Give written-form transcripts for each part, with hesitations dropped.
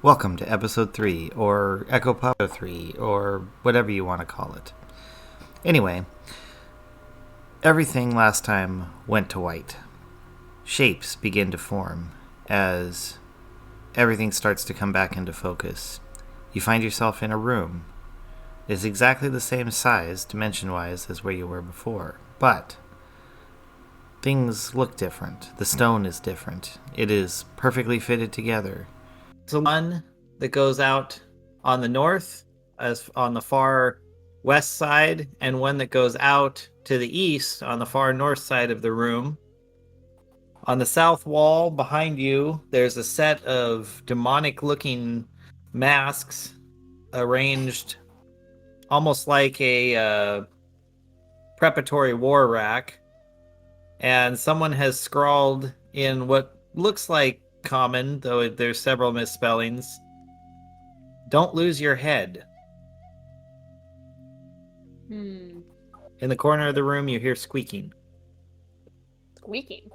Welcome to episode 3, or Echo Pop 3, or whatever you want to call it. Anyway, everything last time went to white. Shapes begin to form as everything starts to come back into focus. You find yourself in a room. It is exactly the same size, dimension-wise, as where you were before, but things look different. The stone is different. It is perfectly fitted together. So one that goes out on the north, as on the far west side, and one that goes out to the east on the far north side of the room. On the south wall behind you, there's a set of demonic-looking masks arranged almost like a preparatory war rack. And someone has scrawled in what looks like common, though there's several misspellings, "Don't lose your head." In the corner of the room, you hear squeaking. Squeaking?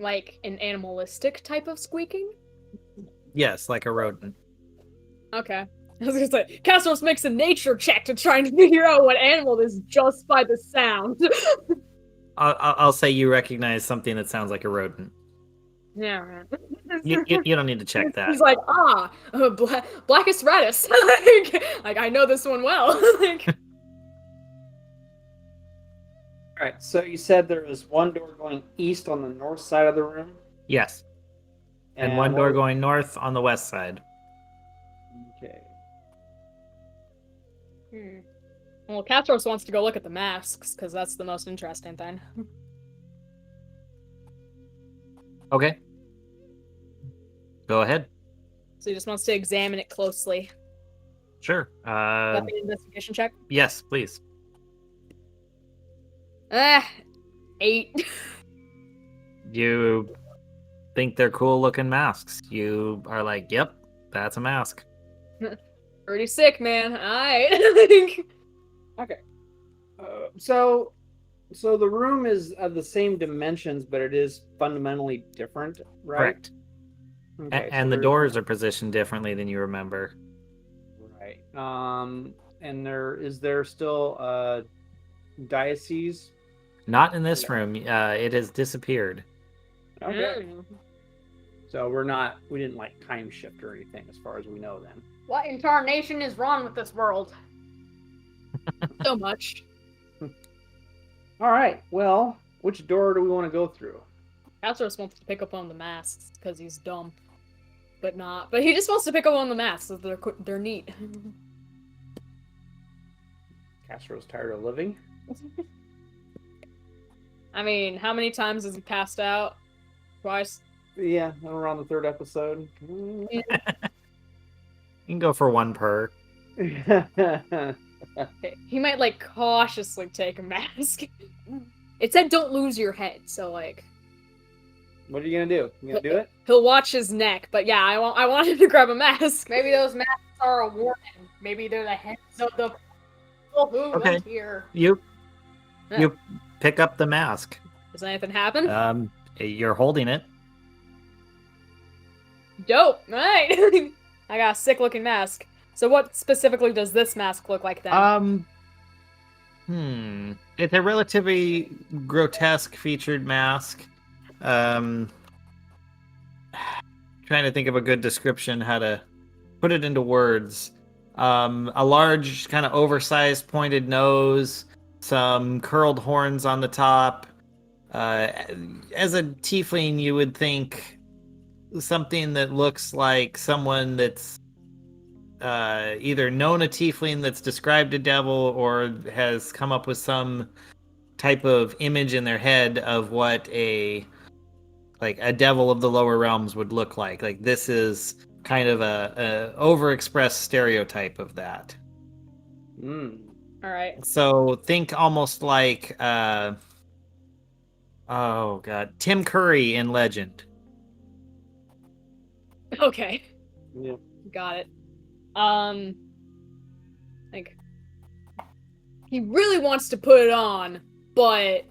Like an animalistic type of squeaking? Yes, like a rodent. Okay. I was gonna say, Castros makes a nature check to try and figure out what animal it is just by the sound. I'll say you recognize something that sounds like a rodent. Yeah, right. You don't need to check that. He's like, Blackest Radis. like, I know this one well. Alright, so you said there was one door going east on the north side of the room? Yes. And one door going north on the west side. Okay. Well, Castros wants to go look at the masks, because that's the most interesting thing. Okay. Go ahead. So he just wants to examine it closely. Sure. That be an investigation check? Yes, please. 8. You think they're cool looking masks. You are like, yep, that's a mask. Pretty sick, man. Alright. Okay. So the room is of the same dimensions, but it is fundamentally different, right? Correct. Okay, And the doors are positioned differently than you remember. Right. And is there still a diocese? Not in this room. It has disappeared. Okay. So we didn't like time shift or anything as far as we know then. What in tarnation is wrong with this world? So much. Alright, well, which door do we want to go through? Castros wants to pick up on the masks because he's dumb. But he just wants to pick up on the masks because they're neat. Castro's tired of living? I mean, how many times has he passed out? Twice? Yeah, around the third episode. You can go for one per. He might, like, cautiously take a mask. It said don't lose your head, so, like... What are you gonna do? You gonna do it? He'll watch his neck, but yeah, I want him to grab a mask. Maybe those masks are a warning. Maybe they're the heads of the... who went here. You pick up the mask. Does anything happen? You're holding it. Dope! Alright! I got a sick-looking mask. So what specifically does this mask look like then? It's a relatively grotesque featured mask. Trying to think of a good description, how to put it into words. A large, kind of oversized pointed nose, some curled horns on the top. As a tiefling, you would think something that looks like someone that's either known a tiefling that's described a devil or has come up with some type of image in their head of what a devil of the lower realms would look like. Like, this is kind of a overexpressed stereotype of that. All right. So think almost like Tim Curry in Legend. Okay. Yeah. Got it. Like, he really wants to put it on, but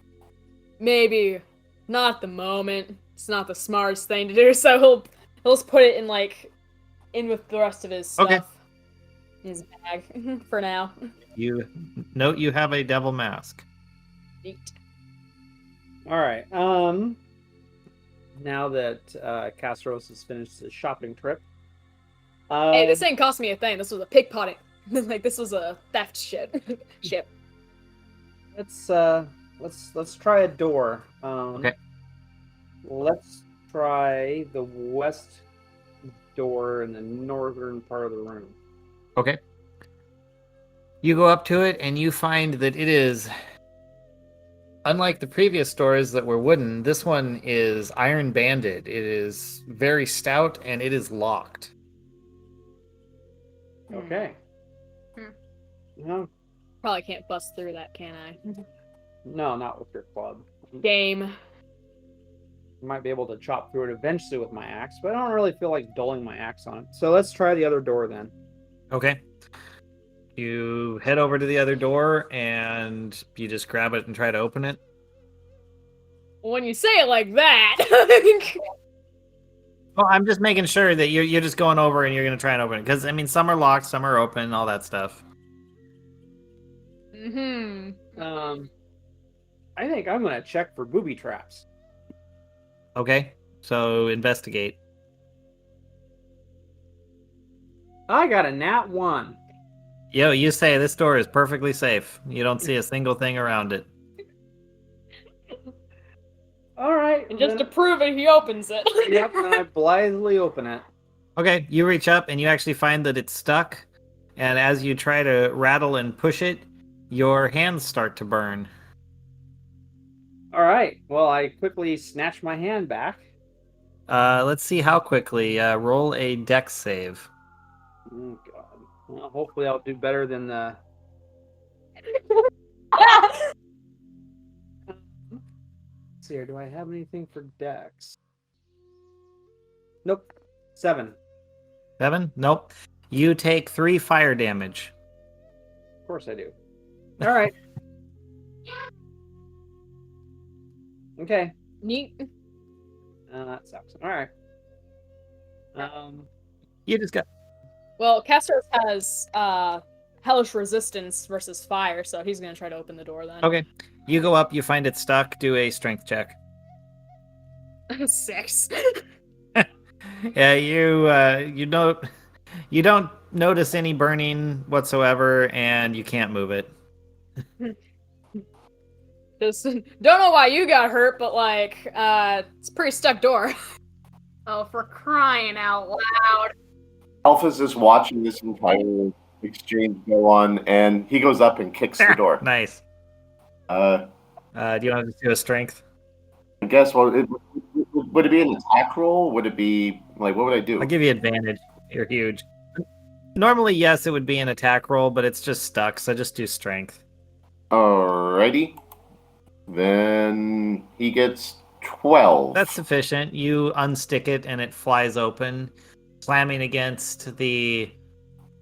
maybe not at the moment. It's not the smartest thing to do, so he'll just put it in, like, in with the rest of his stuff. Okay. His bag for now. You note you have a devil mask. Neat. All right. Now that Castros has finished his shopping trip. Hey, this ain't cost me a thing. This was a pickpocketing. Like this was a theft ship. Let's try a door. Okay. Let's try the west door in the northern part of the room. Okay. You go up to it and you find that it is, unlike the previous doors that were wooden, this one is iron banded. It is very stout and it is locked. Okay. No, Probably can't bust through that, can I? no, not with your club. Game. I might be able to chop through it eventually with my axe, but I don't really feel like dulling my axe on it. So let's try the other door then. Okay. You head over to the other door and you just grab it and try to open it. When you say it like that. Well, I'm just making sure that you're just going over and you're going to try and open it. Because, I mean, some are locked, some are open, all that stuff. Mm-hmm. I think I'm going to check for booby traps. Okay, so investigate. I got a nat 1. Yo, you say this door is perfectly safe. You don't see a single thing around it. All right. And just to prove it, he opens it. Yep, and I blithely open it. Okay, you reach up and you actually find that it's stuck. And as you try to rattle and push it, your hands start to burn. All right. Well, I quickly snatch my hand back. Let's see how quickly. Roll a dex save. Oh, God. Well, hopefully I'll do better than the... Let's see here. Do I have anything for dex? Nope. 7. 7? Nope. You take 3 fire damage. Of course I do. All right. Okay. Neat. That sucks. All right. You just got... Well, Castros has hellish resistance versus fire, so he's gonna try to open the door then. Okay. You go up, you find it stuck, do a strength check. 6. Yeah, you don't notice any burning whatsoever, and you can't move it. Just don't know why you got hurt, but like, it's a pretty stuck door. Oh, for crying out loud. Alpha's just watching this entire exchange go on, and he goes up and kicks the door. Nice. Do you want to do a strength? I guess, well, would it be an attack roll? Would it be, like, what would I do? I'll give you advantage. You're huge. Normally, yes, it would be an attack roll, but it's just stuck, so just do strength. Alrighty. Then he gets 12. That's sufficient. You unstick it, and it flies open, slamming against the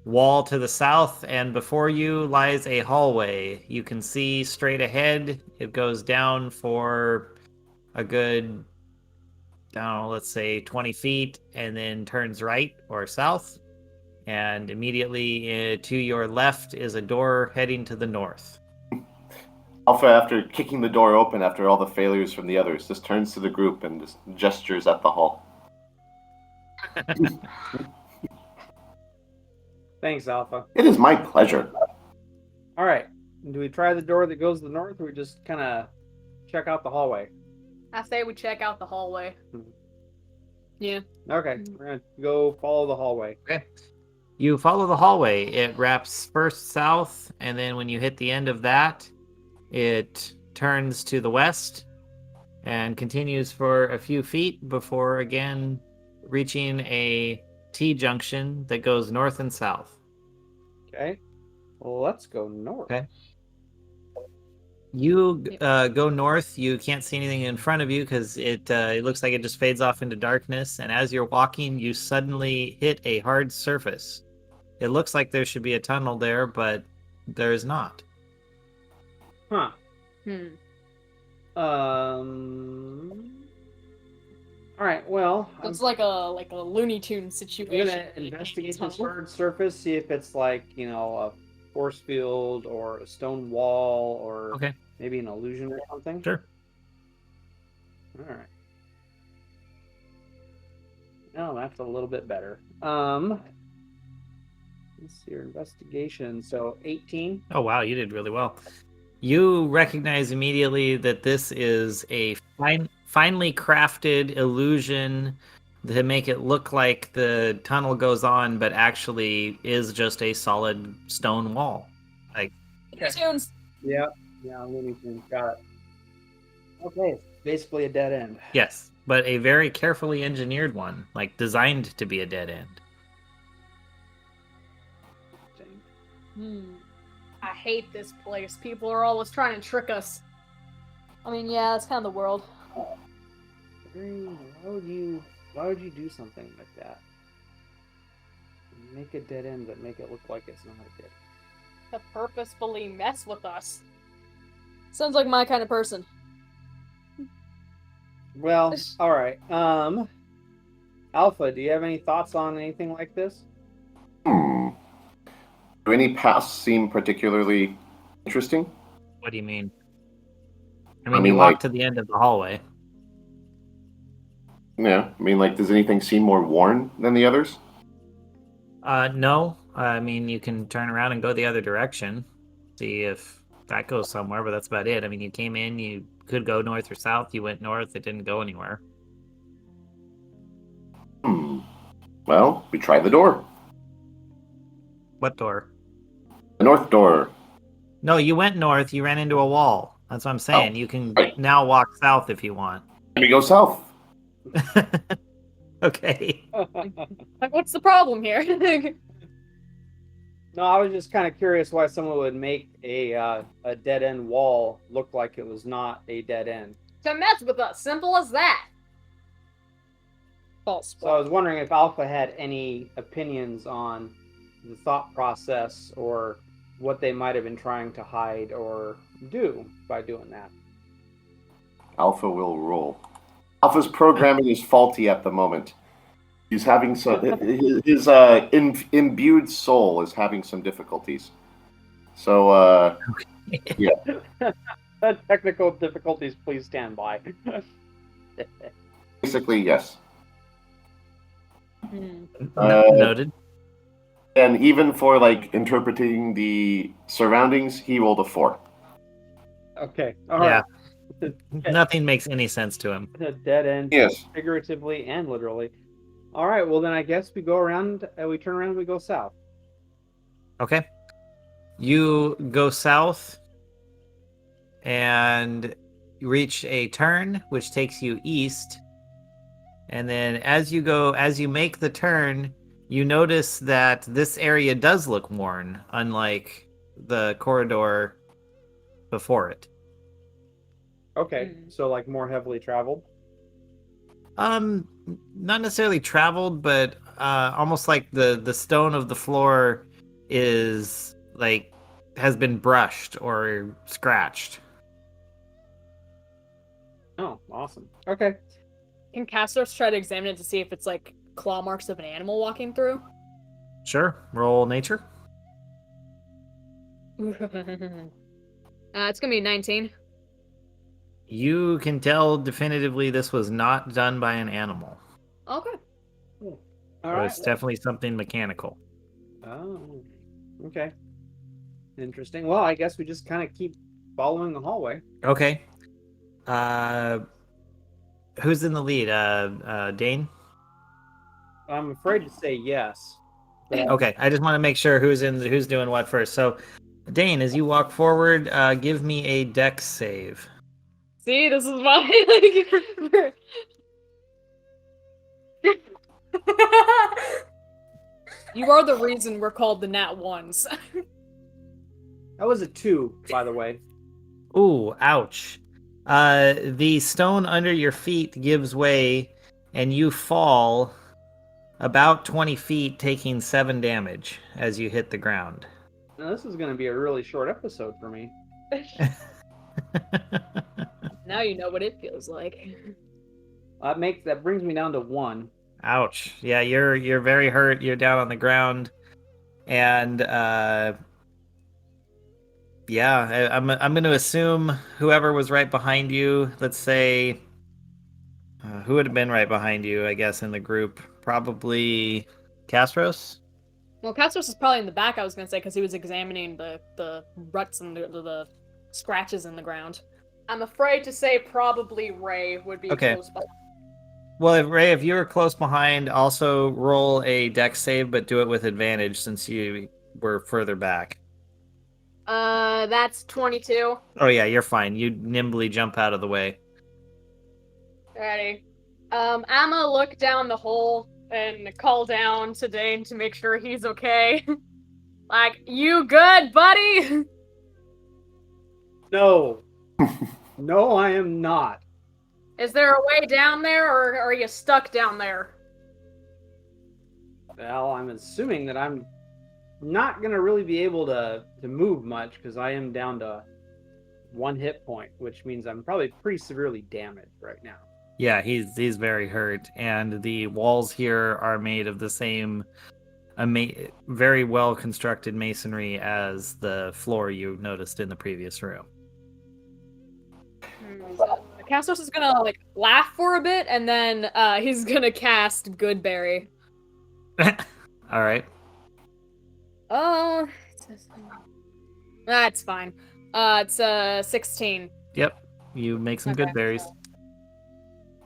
wall to the south, and before you lies a hallway. You can see straight ahead. It goes down for a good, I don't know, let's say 20 feet, and then turns right or south. And immediately to your left is a door heading to the north. Alpha, after kicking the door open after all the failures from the others, just turns to the group and just gestures at the hall. Thanks, Alpha. It is my pleasure. All right. Do we try the door that goes to the north, or we just kind of check out the hallway? I say we check out the hallway. Yeah. Okay, we're gonna go follow the hallway. Okay. You follow the hallway. It wraps first south, and then when you hit the end of that, it turns to the west and continues for a few feet before again reaching a T-junction that goes north and south. Okay. Well, let's go north. Okay. You go north. You can't see anything in front of you because it looks like it just fades off into darkness. And as you're walking, you suddenly hit a hard surface. It looks like there should be a tunnel there, but there is not. Huh. Hmm. All right. Well, It's like a Looney Tune I'm situation. gonna investigate this hard surface, see if it's like, a force field or a stone wall or Okay. maybe an illusion or something. Sure. All right. Oh, that's a little bit better. Let's see your investigation. So 18. Oh, wow, you did really well. You recognize immediately that this is a finely crafted illusion to make it look like the tunnel goes on, but actually is just a solid stone wall. Like, Looney Tunes. Yeah, Looney Tunes. Got it. Okay, it's basically a dead end. yes, but a very carefully engineered one, like designed to be a dead end. I hate this place. People are always trying to trick us. I mean, yeah, that's kind of the world. Why would you do something like that? Make a dead end, but make it look like it's not a dead. To purposefully mess with us. Sounds like my kind of person. Well, all right. Alpha, do you have any thoughts on anything like this? Do any paths seem particularly interesting? What do you mean? I mean, you walk to the end of the hallway. Yeah, I mean, like, does anything seem more worn than the others? No. I mean, you can turn around and go the other direction. See if that goes somewhere, but that's about it. I mean, you came in, you could go north or south. You went north, it didn't go anywhere. Well, we tried the door. What door? The north door. No, you went north, you ran into a wall. That's what I'm saying. You can right. now walk south if you want. Let me go south. Okay. Like, what's the problem here? No, I was just kind of curious why someone would make a dead end wall look like it was not a dead end. To mess with us. Simple as that. False. So I was wondering if Alpha had any opinions on the thought process or what they might have been trying to hide or do by doing that. Alpha will roll. Alpha's programming is faulty at the moment. He's having some. His imbued soul is having some difficulties. So, yeah. Technical difficulties, please stand by. Basically, yes. Noted. And even for like interpreting the surroundings, he rolled a 4. Okay. All right. Nothing makes any sense to him. A dead end, yes, figuratively and literally. All right. Well, then I guess we go around. We turn around. And we go south. Okay. You go south, and you reach a turn, which takes you east. And then as you make the turn, you notice that this area does look worn, unlike the corridor before it. Okay, so like more heavily traveled? Not necessarily traveled, but almost like the stone of the floor is like has been brushed or scratched. Oh, awesome. Okay. Can casters try to examine it to see if it's like claw marks of an animal walking through? Sure. Roll nature. It's gonna be 19. You can tell definitively this was not done by an animal. Okay. All So right. it's definitely something mechanical. Oh, okay. Interesting. Well, I guess we just kind of keep following the hallway. Okay. Who's in the lead? Dane? I'm afraid to say yes. But Okay, I just want to make sure who's doing what first. So, Dane, as you walk forward, give me a dex save. See, this is why. You are the reason we're called the Nat Ones. that was a 2, by the way. Ooh, ouch. The stone under your feet gives way, and you fall about 20 feet, taking 7 damage as you hit the ground. Now, this is going to be a really short episode for me. Now you know what it feels like. That brings me down to 1. Ouch. Yeah, you're very hurt. You're down on the ground, and yeah, I'm going to assume whoever was right behind you. Let's say who would have been right behind you? I guess in the group, probably Castros. Well, Castros is probably in the back, I was gonna say, because he was examining the ruts and the scratches in the ground. I'm afraid to say probably Ray would be Okay. close by. Well, Ray, if you're close behind, also roll a dex save, but do it with advantage since you were further back. That's 22. Oh yeah, you're fine. You nimbly jump out of the way. Ready. I'm gonna look down the hole and call down to Dane to make sure he's okay. Like, you good, buddy? No. No, I am not. Is there a way down there, or are you stuck down there? Well, I'm assuming that I'm not going to really be able to move much because I am down to 1 hit point, which means I'm probably pretty severely damaged right now. Yeah, he's very hurt, and the walls here are made of the same very well constructed masonry as the floor you noticed in the previous room. So Castos is gonna like laugh for a bit, and then he's gonna cast Goodberry. All right. Oh, that's fine. It's 16. Yep. You make some good berries.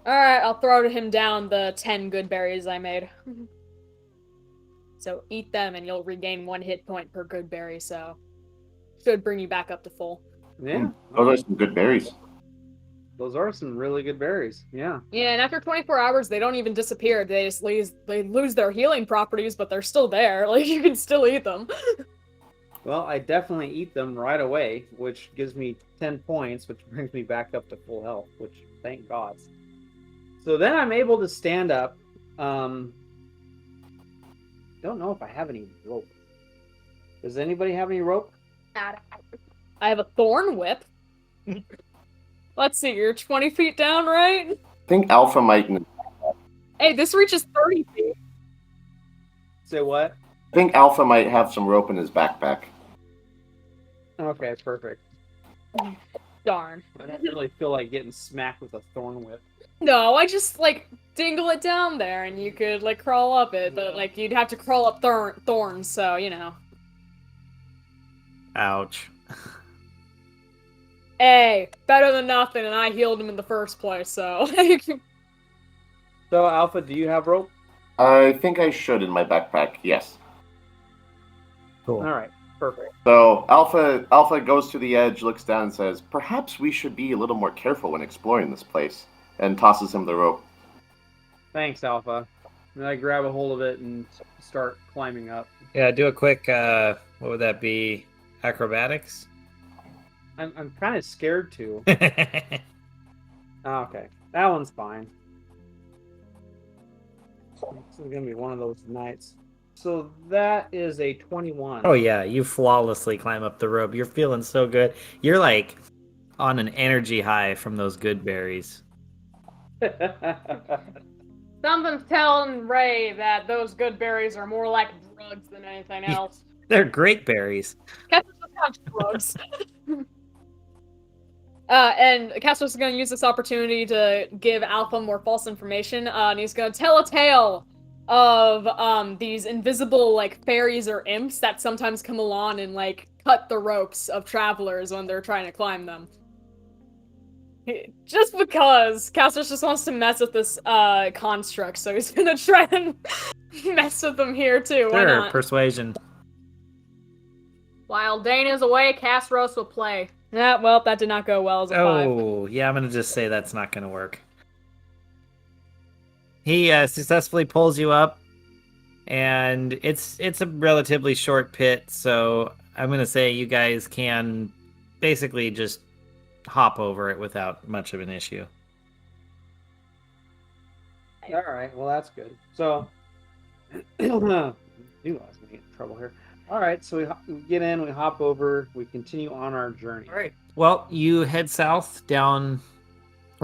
All right, I'll throw him down the 10 good berries I made. So eat them, and you'll regain 1 hit point per good berry. So should bring you back up to full. Yeah. Those are some good berries. Those are some really good berries. Yeah. Yeah, and after 24 hours, they don't even disappear. They just lose their healing properties, but they're still there. Like, you can still eat them. Well, I definitely eat them right away, which gives me 10 points, which brings me back up to full health, which thank God. So then I'm able to stand up. Don't know if I have any rope. Does anybody have any rope? I have a thorn whip. Let's see, you're 20 feet down, right? I think Alpha might. Hey, this reaches 30 feet. Say what? I think Alpha might have some rope in his backpack. Okay, perfect. Darn. I don't really feel like getting smacked with a thorn whip. No, I just, like, dingle it down there, and you could, like, crawl up it, but, like, you'd have to crawl up thorns, so, you know. Ouch. Hey, better than nothing, and I healed him in the first place, so... So, Alpha, do you have rope? I think I should in my backpack, yes. Cool. All right, perfect. So Alpha goes to the edge, looks down and says, "Perhaps we should be a little more careful when exploring this place," and tosses him the rope. Thanks, Alpha. And I grab a hold of it and start climbing up. Yeah, do a quick, what would that be? Acrobatics? I'm kind of scared to. Oh, okay, that one's fine. This is gonna be one of those nights. So that is a 21. Oh yeah, you flawlessly climb up the rope. You're feeling so good. You're like on an energy high from those good berries. Something's telling Ray that those good berries are more like drugs than anything else. They're great berries. Castos have drugs. And Castos is going to use this opportunity to give Alpha more false information, and he's going to tell a tale of these invisible, like, fairies or imps that sometimes come along and, like, cut the ropes of travelers when they're trying to climb them. Just because Castos just wants to mess with this construct, so he's going to try and mess with them here, too. Why Sure, not? persuasion. While Dane is away, Castros will play. Yeah, well, that did not go well as a 5. Oh, yeah, I'm going to just say that's not going to work. He successfully pulls you up, and it's a relatively short pit, so I'm going to say you guys can basically just hop over it without much of an issue. All right, well that's good. So, knew I was gonna get in trouble here. All right, so we get in, we hop over, we continue on our journey. All right. Well, you head south down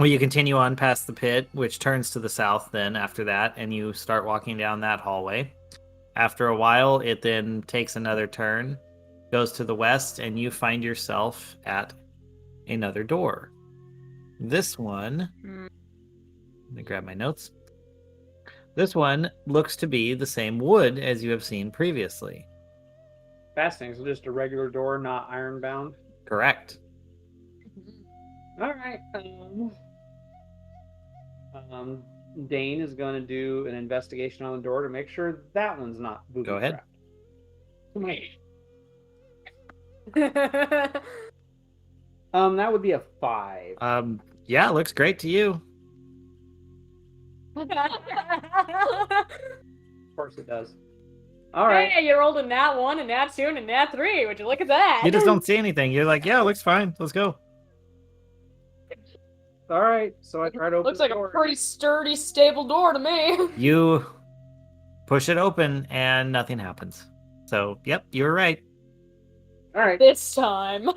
Well, you continue on past the pit, which turns to the south then after that, and you start walking down that hallway. After a while, it then takes another turn, goes to the west, and you find yourself at another door. This one, let me grab my notes. This one looks to be the same wood as you have seen previously. Fascinating. So just a regular door, not iron-bound? Correct. All right. Dane is going to do an investigation on the door to make sure that one's not booby Go ahead. trapped. That would be a 5. Yeah, looks great to you. Of course it does. All right. Hey, you rolled a nat 1, a nat 2, and a nat 3. Would you look at that? You just don't see anything. You're like, yeah, looks fine. Let's go. All right. So I try to open Looks the like door. a pretty sturdy, stable door to me. You push it open and nothing happens. So, yep, you were right. All right. This time.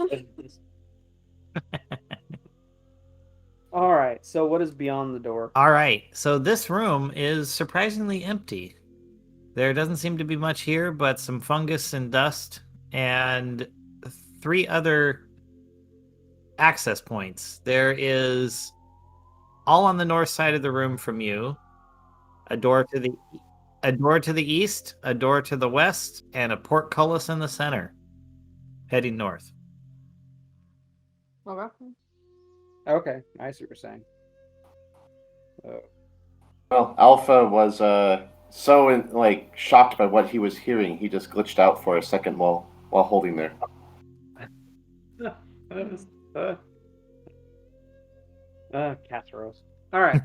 All right. So what is beyond the door? All right. So this room is surprisingly empty. There doesn't seem to be much here, but some fungus and dust and 3 other access points. There is, all on the north side of the room from you, a door to the east, a door to the west, and a portcullis in the center, heading north. Okay. Okay. I see what you're saying. Well, Alpha was shocked by what he was hearing, he just glitched out for a second while holding there. Casseroles. All right.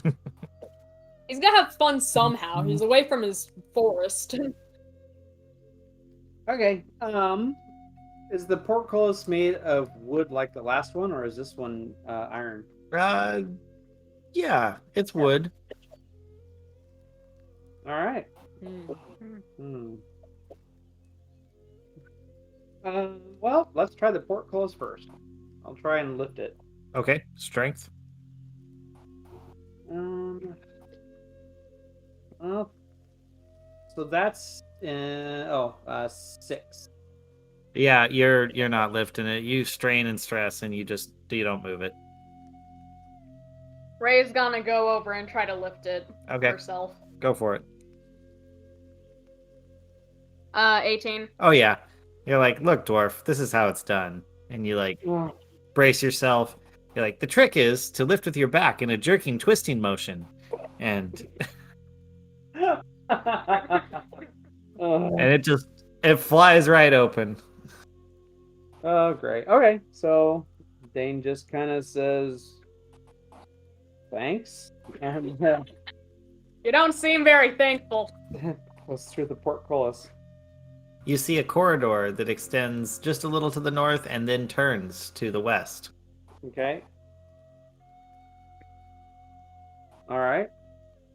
He's gonna have fun somehow. He's away from his forest. Okay. Is the portcullis made of wood like the last one, or is this one iron? Yeah, it's wood. All right. Well, let's try the portcullis first. I'll try and lift it. Okay, strength. Well, so that's 6. Yeah, you're not lifting it. You strain and stress, and you don't move it. Ray's gonna go over and try to lift it Okay. herself. Go for it. 18. Oh yeah, you're like, look, dwarf, this is how it's done, and you like brace yourself. You're like, the trick is to lift with your back in a jerking, twisting motion, and and it flies right open. Oh, great. Okay, so Dane just kind of says, thanks. And You don't seem very thankful. goes through the portcullis. You see a corridor that extends just a little to the north and then turns to the west. Okay. All right.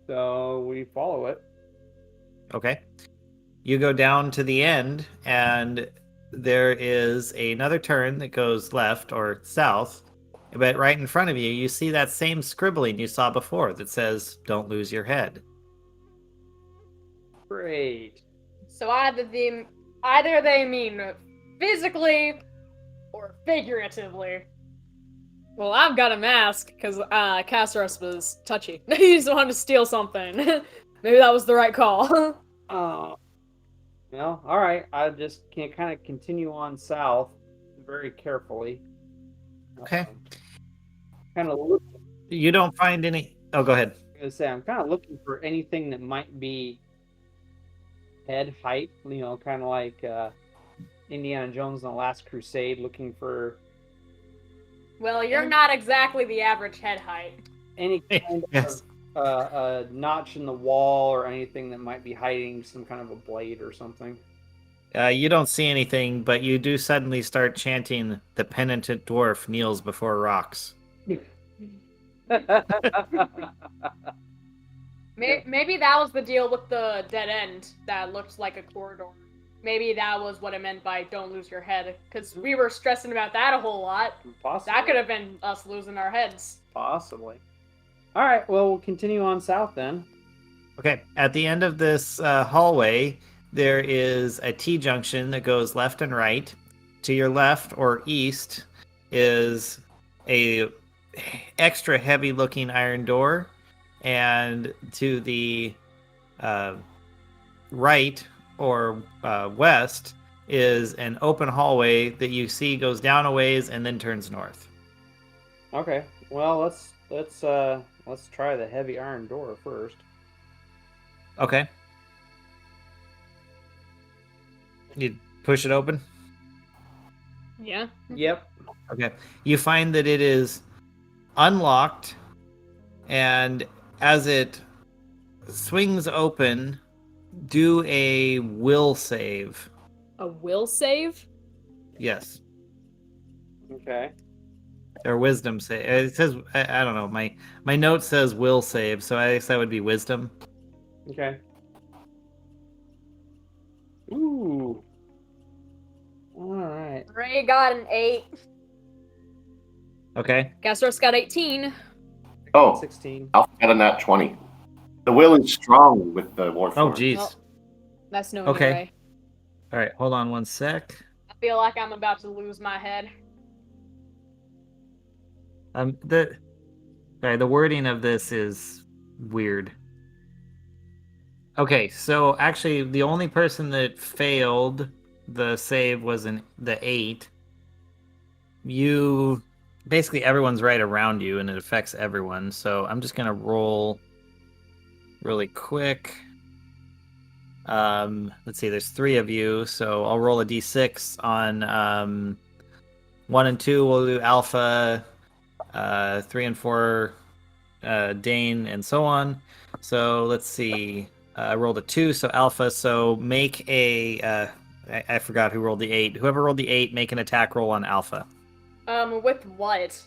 So we follow it. Okay. You go down to the end, and there is another turn that goes left or south. But right in front of you, you see that same scribbling you saw before that says, "Don't lose your head." Great. So either they mean physically or figuratively. Well, I've got a mask because Casseros was touchy. He just wanted to steal something. Maybe that was the right call. Well, all right. I just can kind of continue on south very carefully. Okay. Kind of look. You don't find any... Oh, go ahead. I was gonna say I'm kind of looking for anything that might be head height. You know, kind of like Indiana Jones and the Last Crusade, looking for Well, you're not exactly the average head height. any kind Yes. of a notch in the wall or anything that might be hiding some kind of a blade or something. You don't see anything, but you do suddenly start chanting, "The penitent dwarf kneels before rocks." Maybe that was the deal with the dead end that looked like a corridor. Maybe that was what it meant by "don't lose your head," because we were stressing about that a whole lot. Possibly. That could have been us losing our heads. Possibly. All right. Well, we'll continue on south then. Okay, at the end of this hallway, there is a T-junction that goes left and right. To your left or east is a extra heavy-looking iron door, and to the right or west is an open hallway that you see goes down a ways and then turns north. Okay. Well, let's try the heavy iron door first. Okay. You push it open? Yeah. Yep. Okay. You find that it is unlocked, and as it swings open, do a will save. A will save? Yes. Okay. Or wisdom save. It says, I don't know. My note says will save, so I guess that would be wisdom. Okay. Ooh. All right. Ray got an 8. Okay. Castros got 18. Oh, 16. Alpha got a nat 20. The will is strong with the Warthorn. Oh, geez. Well, that's no Okay. Ray. All right. Hold on one sec. I feel like I'm about to lose my head. The wording of this is weird. Okay, so actually, the only person that failed the save was the 8. You basically everyone's right around you, and it affects everyone. So I'm just gonna roll really quick. Let's see. There's 3 of you, so I'll roll a d6 on 1 and 2. We'll do Alpha. 3 and 4, Dane, and so on. So let's see. I rolled a 2, so Alpha. So make a. I forgot who rolled the 8. Whoever rolled the 8, make an attack roll on Alpha. With what?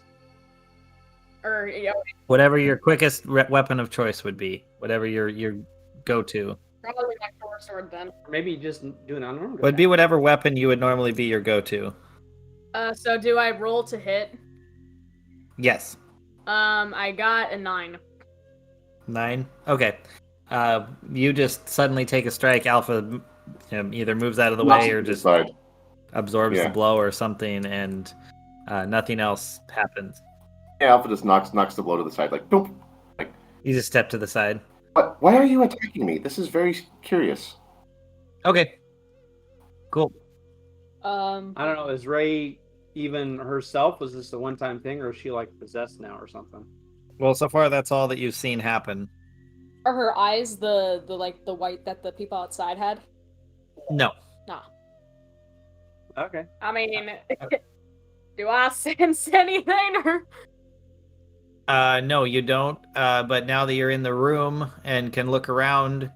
Or, you know, Whatever your quickest weapon of choice would be. Whatever your go-to. probably my 4 sword then. Or maybe just do an unarmed. Would be whatever weapon you would normally be your go-to. So do I roll to hit? Yes. I got a 9. 9. Okay. You just suddenly take a strike. Alpha either moves out of the way or just absorbs the blow or something, and nothing else happens. Yeah, Alpha just knocks the blow to the side, like, boom. Like, You just step to the side. what? Why are you attacking me? This is very curious. Okay. Cool. I don't know. Is Ray even herself? Was this a one-time thing, or is she like possessed now or something? Well, so far that's all that you've seen happen. Are her eyes the white that the people outside had? No. Nah. Okay. I mean, do I sense anything? Or... No, you don't. But now that you're in the room and can look around,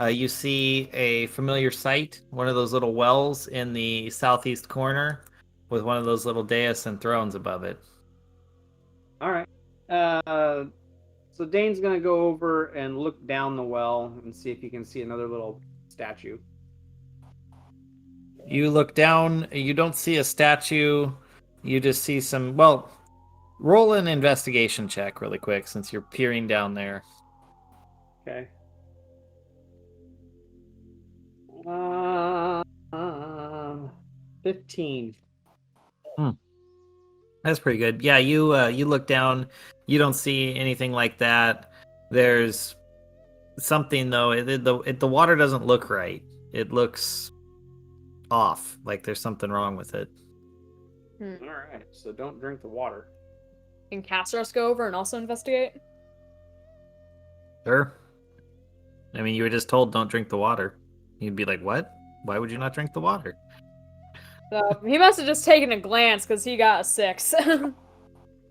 you see a familiar sight. One of those little wells in the southeast corner with one of those little dais and thrones above it. All right. So Dane's gonna go over and look down the well and see if he can see another little statue. You look down, you don't see a statue, you just see some, well, roll an investigation check really quick since you're peering down there. Okay. 15. That's pretty good. Yeah, you look down, you don't see anything like that. There's something though, the water doesn't look right. It looks off, like there's something wrong with it. All right. So don't drink the water. Can Castros go over and also investigate? Sure. I mean, you were just told don't drink the water. You'd be like, what? Why would you not drink the water? So he must have just taken a glance because he got a 6.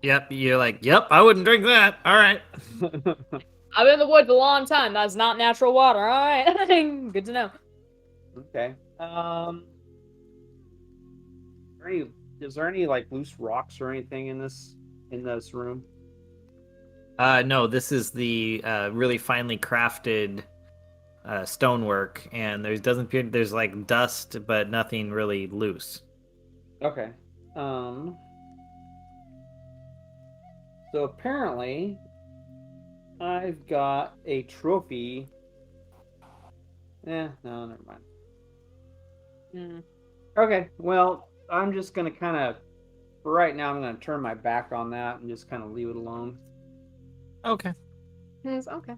Yep, you're like, yep, I wouldn't drink that. All right. I've been in the woods a long time. That's not natural water. All right. Good to know. Okay. Is there any like loose rocks or anything in this room? No, this is the really finely crafted stonework, and there's like dust, but nothing really loose. Okay. So apparently, I've got a trophy. No, never mind. Hmm. Okay, well, I'm just gonna kind of, for right now, I'm gonna turn my back on that and just kind of leave it alone. Okay. It's okay.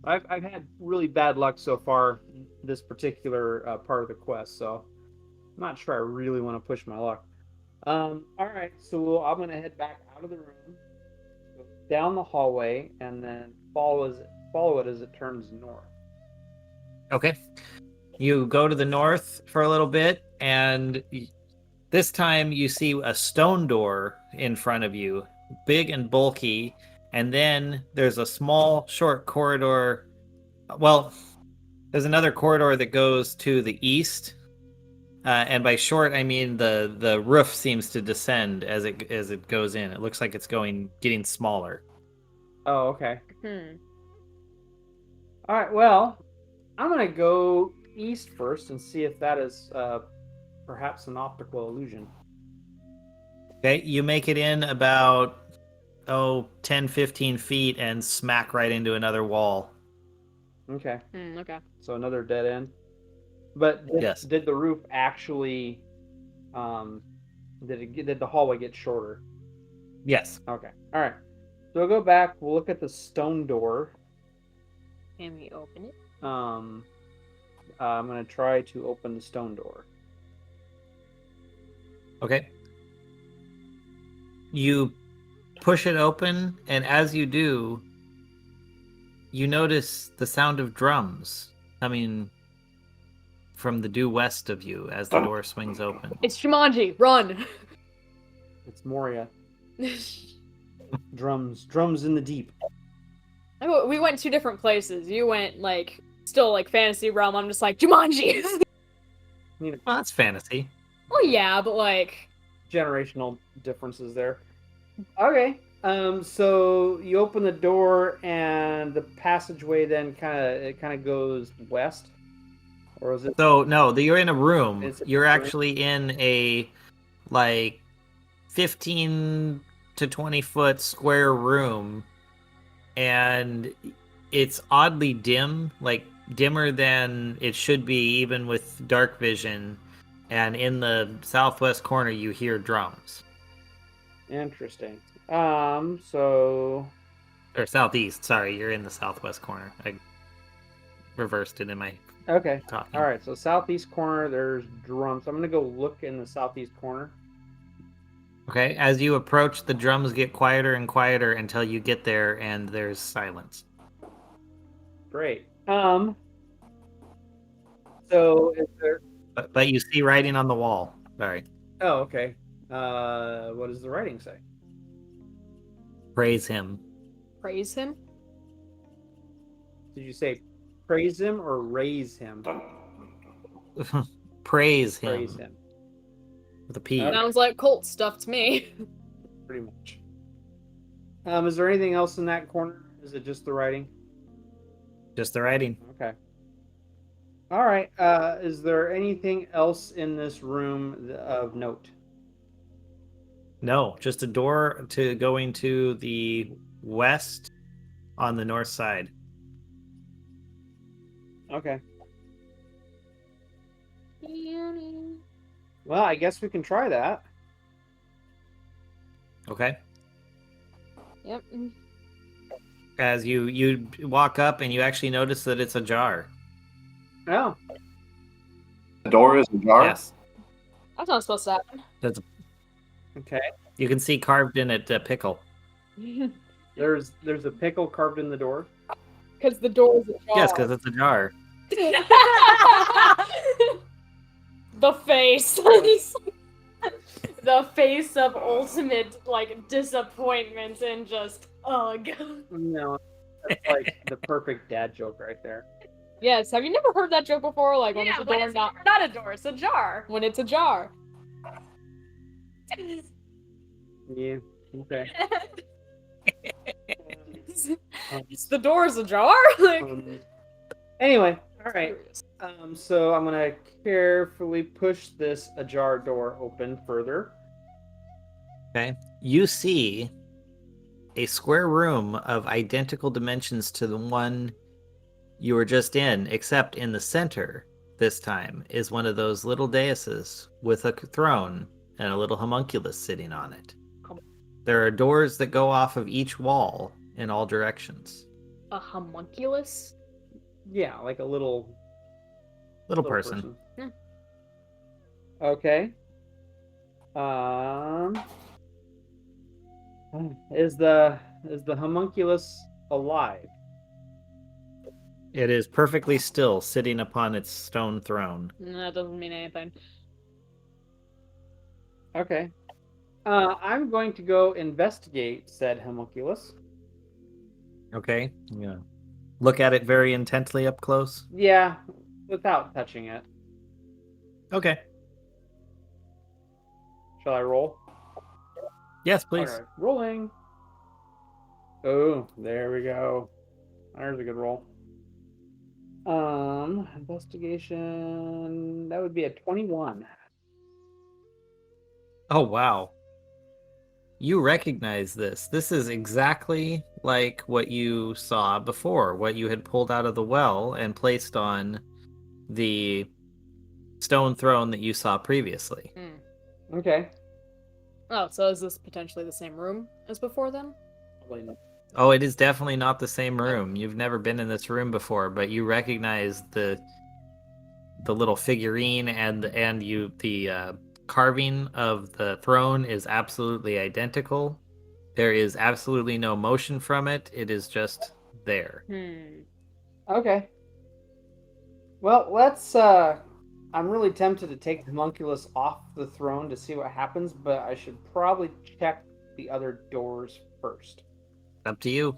I've had really bad luck so far this particular part of the quest, so I'm not sure I really want to push my luck. All right, so I'm gonna head back out of the room, go down the hallway, and then follow it as it turns north. Okay. You go to the north for a little bit, and this time you see a stone door in front of you, big and bulky, and then there's a small, short corridor. Well, there's another corridor that goes to the east, and by short I mean the roof seems to descend as it goes in. It looks like it's getting smaller. Oh, okay. Hmm. All right, well, I'm gonna go east first and see if that is perhaps an optical illusion. Okay, you make it in about 10, 15 feet and smack right into another wall. Okay, Okay. so another dead end. But Yes. did the roof actually, did the hallway get shorter? Yes. Okay, all right. So we'll go back. We'll look at the stone door. Can we open it? I'm gonna try to open the stone door. Okay. You push it open, and as you do, you notice the sound of drums coming from the due west of you as the door swings open. It's Jumanji. Run. It's Moria. Drums in the deep. We went two different places. You went still fantasy realm. I'm just like Jumanji. Well, that's fantasy. Well, yeah, but Generational differences there. Okay. So you open the door and the passageway then kind of goes west, or is it? So no, you're in a room. It's a You're room? actually in a 15 to 20 foot square room, and it's oddly dim, dimmer than it should be even with dark vision. And in the southwest corner you hear drums. Interesting. So Or southeast, sorry, you're in the southwest corner. I reversed it in my okay. talking. All right. So southeast corner, there's drums. I'm gonna go look in the southeast corner. Okay, as you approach, the drums get quieter and quieter until you get there and there's silence. Great. So is there? But you see writing on the wall. Sorry. Oh, okay. What does the writing say? Praise him. praise him. Did you say praise him or raise him? Praise him. Praise him. With a P. Okay. Sounds like cult stuff to me. Pretty much. Is there anything else in that corner? Is it just the writing? Just the writing. Okay. All right. Is there anything else in this room of note? No, just a door to going to the west on the north side. Okay. Well, I guess we can try that. Okay. Yep. As you walk up and you actually notice that it's ajar. Oh. The door is ajar? Yes. That's not supposed to happen. Okay. You can see carved in it a pickle. There's a pickle carved in the door. Because the door is ajar. Yes, because it's a jar. The face. The face of ultimate disappointment and just ugh. No, that's like the perfect dad joke right there. Yes, have you never heard that joke before? Like when Yeah, it's a when door, it's not a door, it's a jar. When it's a jar. Yeah. Okay. The door's ajar. Anyway, all right. So I'm gonna carefully push this ajar door open further. Okay. You see a square room of identical dimensions to the one you were just in, except in the center this time is one of those little daises with a throne and a little homunculus sitting on it. There are doors that go off of each wall in all directions. A homunculus? Yeah, like a little Person. Okay. Is the homunculus alive? It is perfectly still, sitting upon its stone throne. That doesn't mean anything. Okay. I'm going to go investigate said homunculus. Okay. Yeah. Look at it very intently up close. Yeah, without touching it. Okay. Shall I roll? Yes, please. Okay, rolling. Oh, there we go. There's a good roll. Investigation. That would be a 21. Oh, wow. You recognize this. This is exactly like what you saw before, what you had pulled out of the well and placed on the stone throne that you saw previously. Okay. Oh, so is this potentially the same room as before then? Probably not. Oh, it is definitely not the same room. You've never been in this room before, but you recognize the little figurine and the carving of the throne is absolutely identical. There is absolutely no motion from it. It is just there. Okay. Well, let's I'm really tempted to take the homunculus off the throne to see what happens, but I should probably check the other doors first. Up to you.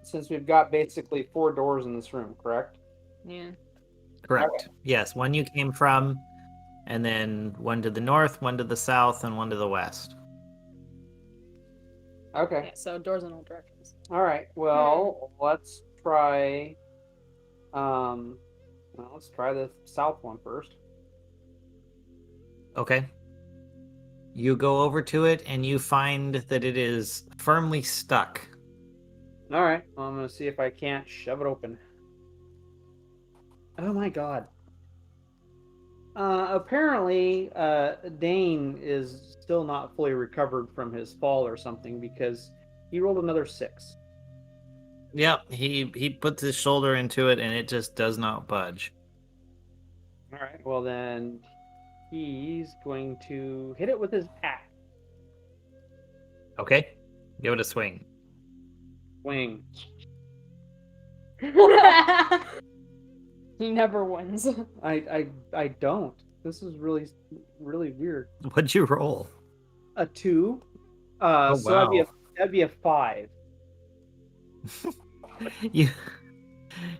Since we've got basically 4 doors in this room, correct? Yeah. Correct. Okay. Yes, one you came from, and then one to the north, one to the south, and one to the west. Okay. Yeah, so doors in all directions. All right. Well, let's try let's try the south one first. Okay. You go over to it, and you find that it is firmly stuck. All right. Well, I'm going to see if I can't shove it open. Oh my god. Apparently, Dane is still not fully recovered from his fall or something because he rolled another 6. Yep, he puts his shoulder into it, and it just does not budge. All right. Well, then he's going to hit it with his axe. Okay, give it a swing. Swing. He never wins. I don't. This is really weird. What'd you roll? A 2. Oh, So wow. that'd be a 5.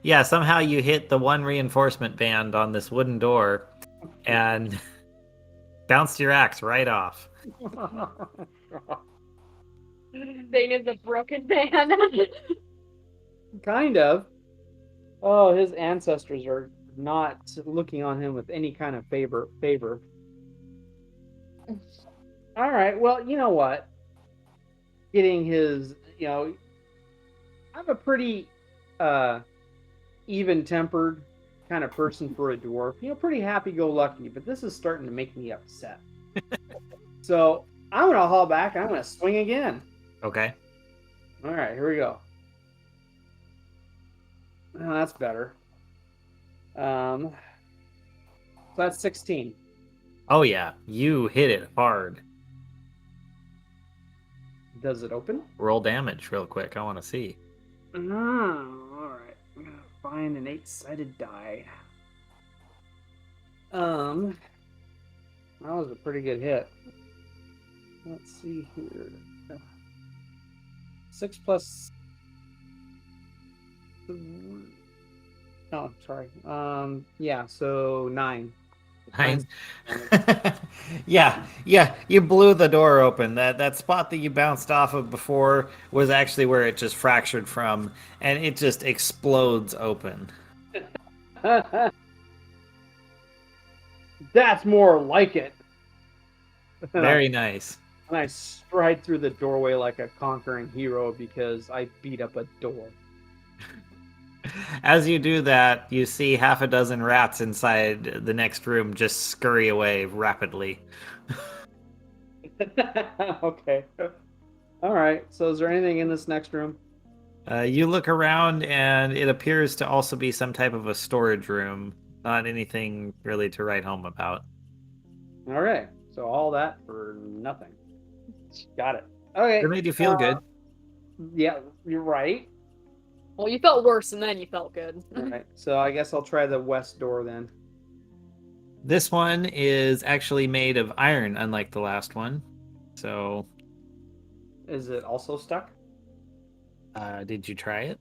Yeah, somehow you hit the one reinforcement band on this wooden door and bounced your axe right off. Dane is a broken man. Kind of. Oh, his ancestors are not looking on him with any kind of favor. All right. Well, you know what? Getting his, I'm a pretty even-tempered kind of person for a dwarf. Pretty happy-go-lucky, but this is starting to make me upset. So I'm going to haul back. I'm going to swing again. Okay. All right, here we go. Oh, that's better. So that's 16. Oh yeah, you hit it hard. Does it open? Roll damage real quick. I want to see. All right. I'm gonna find an 8-sided die. That was a pretty good hit. Let's see here. 6 plus. Oh, sorry. Yeah. So 9. Nice. Yeah, you blew the door open. That spot that you bounced off of before was actually where it just fractured from, and it just explodes open. That's more like it. Very nice. And I stride through the doorway like a conquering hero because I beat up a door. As you do that, you see half a dozen rats inside the next room just scurry away rapidly. Okay. All right. So is there anything in this next room? You look around, and it appears to also be some type of a storage room. Not anything really to write home about. All right. So all that for nothing. Got it. Okay. It made you feel good. Yeah, you're right. Well, you felt worse, and then you felt good. All right. So I guess I'll try the west door then. This one is actually made of iron, unlike the last one. So, Is it also stuck? did you try it?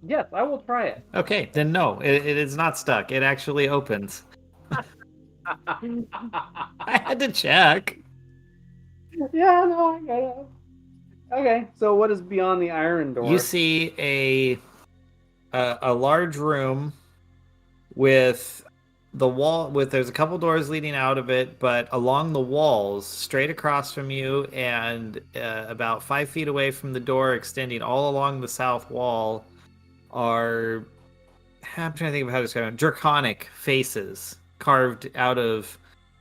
Yes, I will try it. Okay, then no, it is not stuck. It actually opens. I had to check. Yeah, no, I got it. Okay, so what is beyond the iron door? You see a large room with the wall there's a couple doors leading out of it, but along the walls, straight across from you and about 5 feet away from the door, extending all along the south wall, are, I'm trying to think of how to describe them, draconic faces carved out of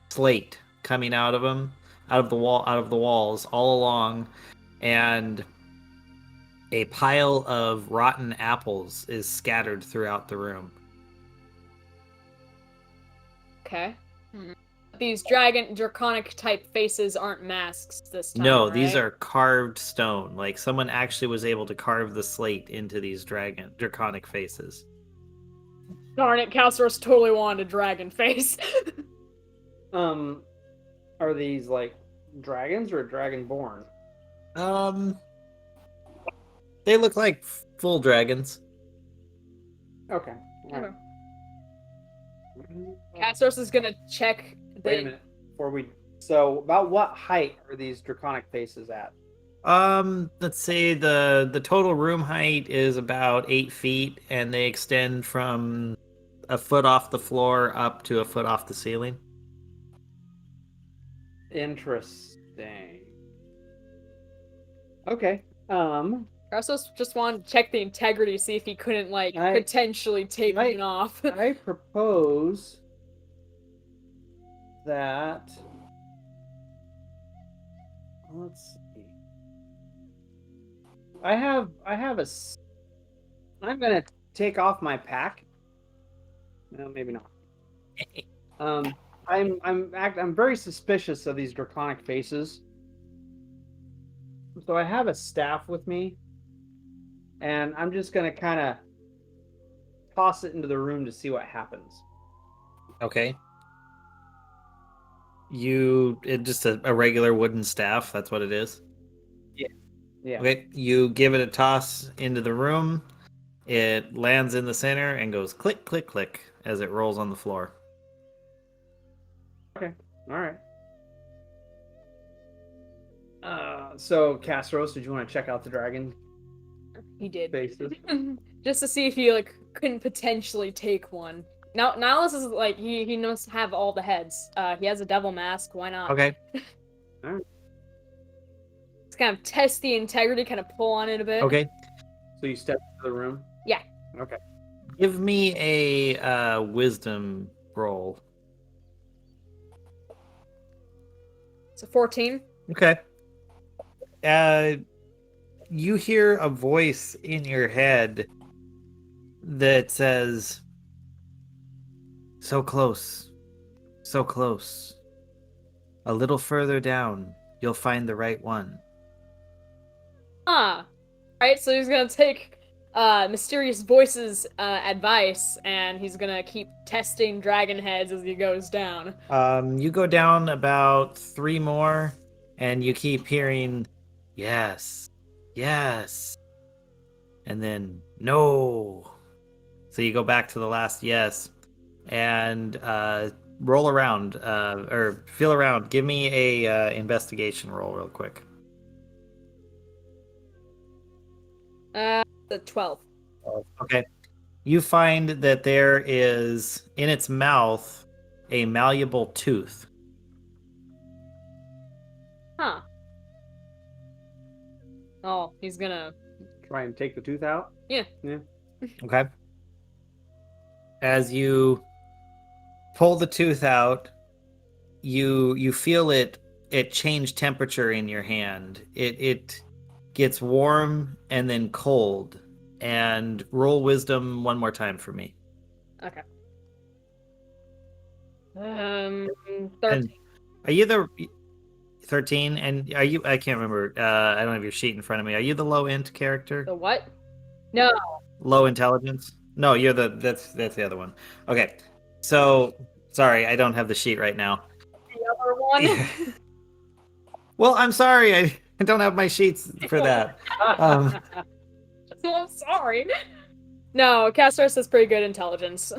slate coming out of them, out of the walls all along, and a pile of rotten apples is scattered throughout the room. Okay. These draconic type faces aren't masks this time. No, right? these are carved stone. Like someone actually was able to carve the slate into these draconic faces. Darn it, Calceros totally wanted a dragon face. Are these like dragons or dragonborn? They look like full dragons. Okay. All right. Calceros is gonna check. Wait a minute. So about what height are these draconic faces at? Let's say the total room height is about 8 feet, and they extend from a foot off the floor up to a foot off the ceiling. Interesting. Okay. Calceros just wanted to check the integrity, see if he couldn't potentially take one off. I propose that. Let's see. I'm gonna take off my pack. No, maybe not. I'm very suspicious of these draconic faces. So I have a staff with me, and I'm just gonna kind of toss it into the room to see what happens. Okay. It's just a regular wooden staff. That's what it is. Yeah. Okay. You give it a toss into the room. It lands in the center and goes click, click, click as it rolls on the floor. Okay. All right. So Casseros, did you want to check out the dragon He did. faces? Just to see if he couldn't potentially take one. Now this is he knows to have all the heads. He has a devil mask. Why not? Okay. Alright. Let's kind of test the integrity, kind of pull on it a bit. Okay. So you step into the room? Yeah. Okay. Give me a wisdom roll. So 14. Okay. You hear a voice in your head that says, "So close, so close. A little further down, you'll find the right one." Alright, so he's gonna take Mysterious Voice's advice, and he's gonna keep testing dragon heads as he goes down. You go down about 3 more, and you keep hearing, "Yes, yes," and then "No." So you go back to the last yes, and roll around, or feel around. Give me a investigation roll real quick. The 12. Okay. You find that there is, in its mouth, a malleable tooth. Huh. Oh, he's gonna... Try and take the tooth out. Yeah. Okay. As you pull the tooth out, you feel it change temperature in your hand. It gets warm and then cold. And roll wisdom one more time for me. Okay. 13. And are you the 13? And are you? I can't remember. I don't have your sheet in front of me. Are you the low int character? The what? No. Low intelligence? No, you're the that's the other one. Okay. So sorry, I don't have the sheet right now. The other one? Well, I'm sorry, I don't have my sheets for that. I'm sorry. No, Castros has pretty good intelligence.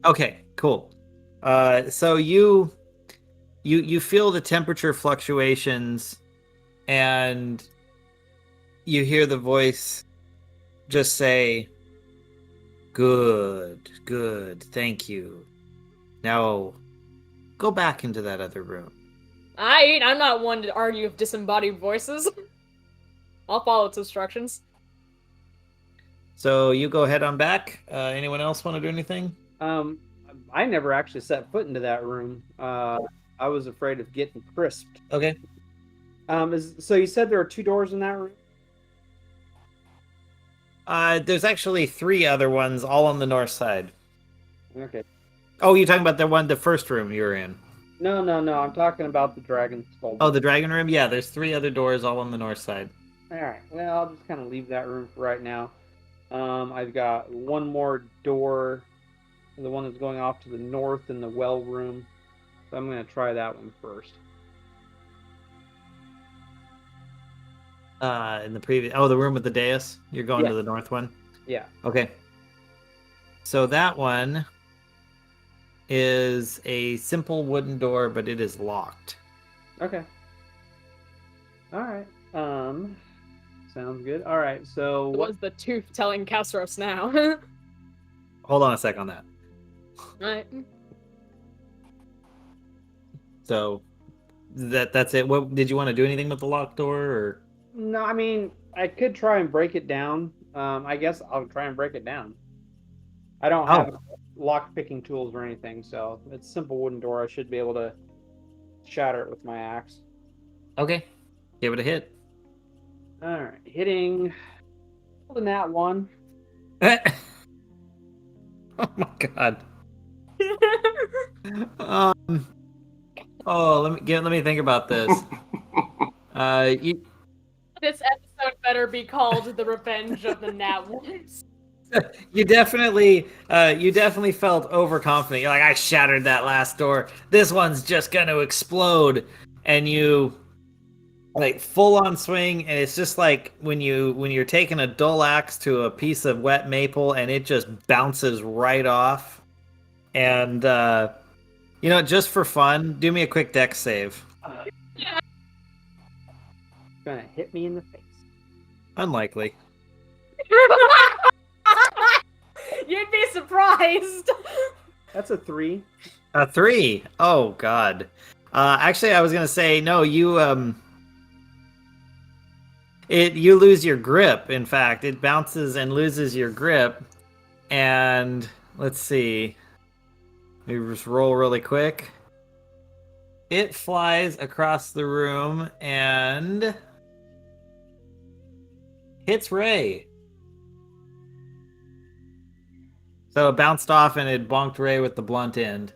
Okay, cool. So you feel the temperature fluctuations, and you hear the voice just say, "Good, thank you. Now, go back into that other room." I'm not one to argue with disembodied voices. I'll follow its instructions. So you go head on back. Anyone else want to do anything? I never actually set foot into that room. I was afraid of getting crisped. Okay. So you said there are 2 doors in that room? There's actually 3 other ones, all on the north side. Okay. Oh, you're talking about the first room you were in. No. I'm talking about the dragon skull. Oh, the dragon room? Yeah, there's 3 other doors all on the north side. All right. Well, I'll just kind of leave that room for right now. I've got one more door, the one that's going off to the north in the well room. So I'm going to try that one first. In the previous... Oh, the room with the dais? You're going Yeah. to the north one? Yeah. Okay. So that one is a simple wooden door, but it is locked. Okay. All right. Sounds good. All right. So What was the tooth telling Castros now? Hold on a sec on that. Right. So that's it. What did you want to do anything with the locked door, or? No, I mean, I could try and break it down. I guess I'll try and break it down. I don't have lock picking tools or anything, so it's a simple wooden door. I should be able to shatter it with my axe. Okay. Give it a hit. All right, hitting the nat 1. Oh my god. Let me think about this. This episode better be called "The Revenge of the Nat Ones." You definitely felt overconfident. You're like, I shattered that last door. This one's just gonna explode, and you like full on swing, and it's just like when you're taking a dull axe to a piece of wet maple, and it just bounces right off. And just for fun, do me a quick dex save. Gonna hit me in the face. Unlikely. You'd be surprised. That's a 3. A 3. Oh god. Actually, I was gonna say no. You lose your grip. In fact, it bounces and loses your grip. And let's see. Let me just roll really quick. It flies across the room and hits Ray. So it bounced off and it bonked Ray with the blunt end.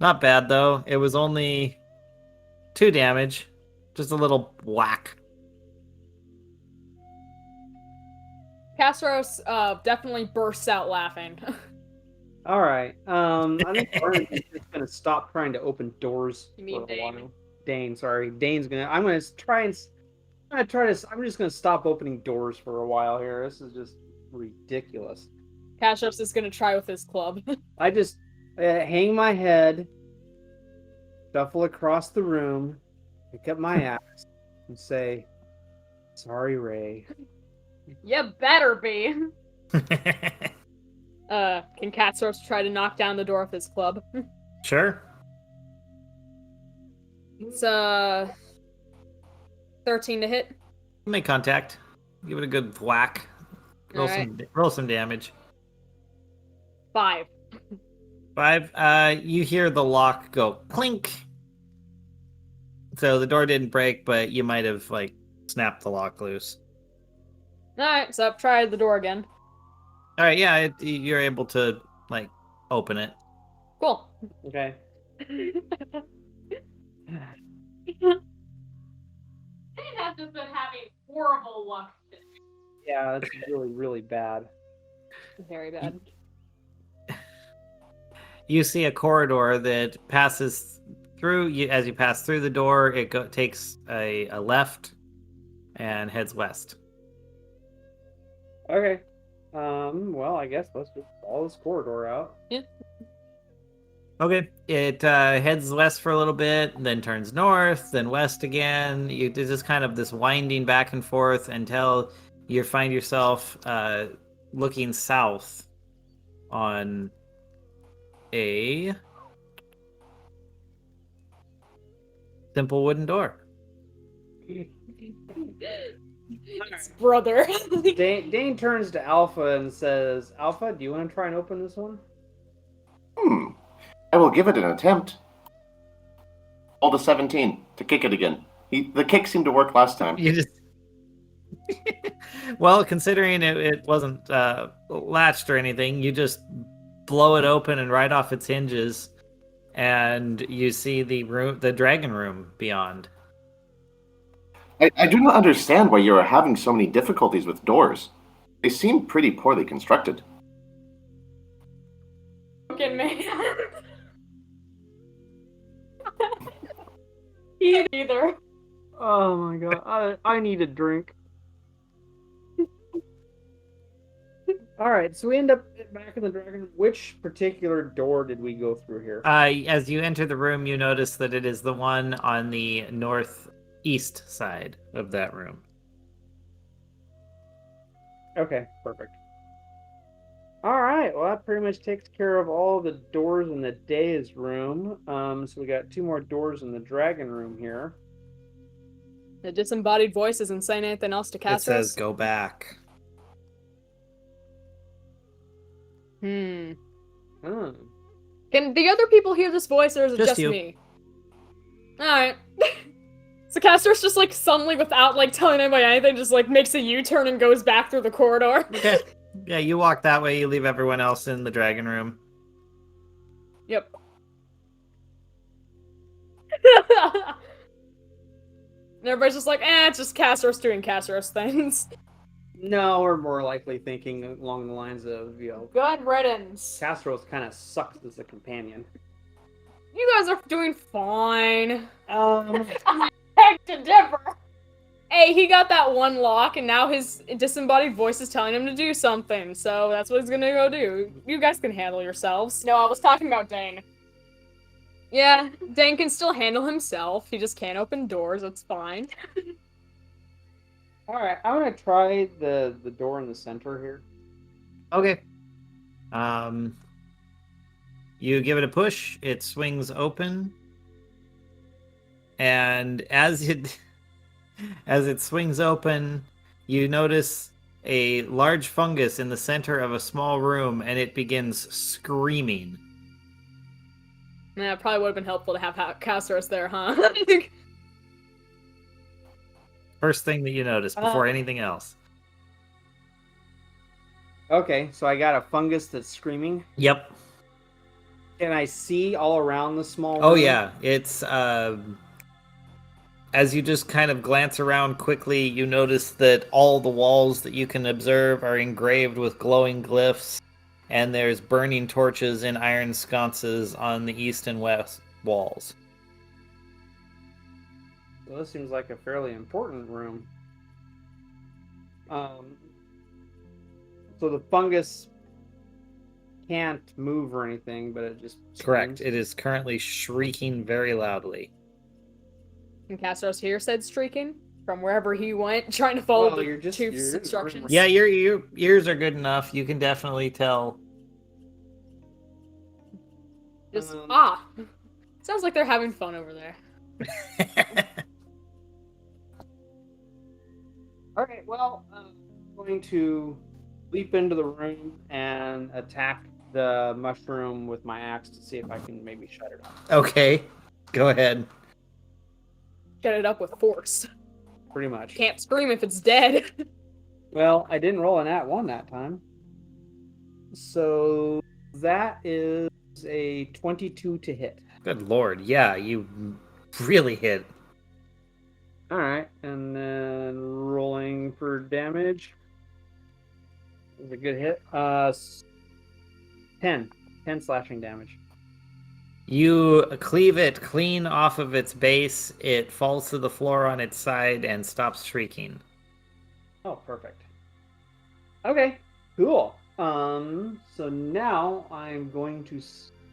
Not bad though. It was only 2 damage. Just a little whack. Castros definitely bursts out laughing. All right. I think Arden is just gonna stop trying to open doors. You mean for a Dane? while. Dane, sorry. Dane's gonna. I'm just gonna stop opening doors for a while here. This is just ridiculous. Castros is gonna try with his club. I just hang my head, shuffle across the room, pick up my axe, and say, "Sorry, Ray." You better be. Can Castros try to knock down the door with his club? Sure. It's 13 to hit. Make contact. Give it a good whack. Alright. Roll some damage. 5. 5. You hear the lock go clink. So the door didn't break, but you might have like snapped the lock loose. Alright, so I've tried the door again. All right, yeah, you're able to like open it. Cool. Okay. I've just been having horrible luck. Yeah, that's really, really bad. Very bad. You see a corridor that passes through. As you pass through the door, it takes a left and heads west. Okay. Well, I guess let's just follow this corridor out. Yeah. Okay, it heads west for a little bit, then turns north, then west again. There's just kind of this winding back and forth until you find yourself looking south on a simple wooden door. It's brother. Dane turns to Alpha and says, Alpha, do you want to try and open this one? I will give it an attempt. Roll a 17 to kick it again. The kick seemed to work last time. You just well, considering it wasn't latched or anything, you just blow it open and right off its hinges, and you see the dragon room beyond. I do not understand why you are having so many difficulties with doors. They seem pretty poorly constructed. Fucking man. Either. Oh my god, I need a drink. Alright, so we end up back in the dragon room. Which particular door did we go through here? As you enter the room, you notice that it is the one on the northeast side of that room. Okay, perfect. Alright, well that pretty much takes care of all the doors in the day's room. So we got 2 more doors in the dragon room here. The disembodied voice isn't saying anything else to It cast says go back. Hmm. Oh. Can the other people hear this voice, or is it Just just you. me? Alright. So Castor's just like suddenly, without like telling anybody anything, just like makes a U-turn and goes back through the corridor. Okay. Yeah, you walk that way, you leave everyone else in the dragon room. Yep. And everybody's just like, it's just Castor's doing Castor's things. No, we're more likely thinking along the lines of, Good riddance. Castros kind of sucks as a companion. You guys are doing fine. Um, Beg to differ. Hey, he got that one lock, and now his disembodied voice is telling him to do something, so that's what he's gonna go do. You guys can handle yourselves. No, I was talking about Dane. Yeah, Dane can still handle himself. He just can't open doors. It's fine. Alright, I'm gonna try the door in the center here. Okay. You give it a push, it swings open, and as it swings open, you notice a large fungus in the center of a small room, and it begins screaming. Yeah, it probably would have been helpful to have Castorus there, huh? First thing that you notice before anything else. Okay, so I got a fungus that's screaming. Yep. Can I see all around the small Oh room? yeah, it's as you just kind of glance around quickly, you notice that all the walls that you can observe are engraved with glowing glyphs, and there's burning torches in iron sconces on the east and west walls. Well, this seems like a fairly important room. So the fungus can't move or anything, but it just Correct. screams. It is currently shrieking very loudly. And Castorus here said streaking from wherever he went, trying to follow Well, the you're chief's in the instructions. room. Yeah, your ears are good enough. You can definitely tell. Just, Um, sounds like they're having fun over there. All right, well, I'm going to leap into the room and attack the mushroom with my axe to see if I can maybe shut it up. Okay, go ahead. Get it up with force. Pretty much. Can't scream if it's dead. Well, I didn't roll an at 1 that time. So that is a 22 to hit. Good lord, yeah, you really hit. All right, and then rolling for damage. It was a good hit. 10 slashing damage. You cleave it clean off of its base, it falls to the floor on its side and stops shrieking. Oh, perfect. Okay, cool. So now I'm going to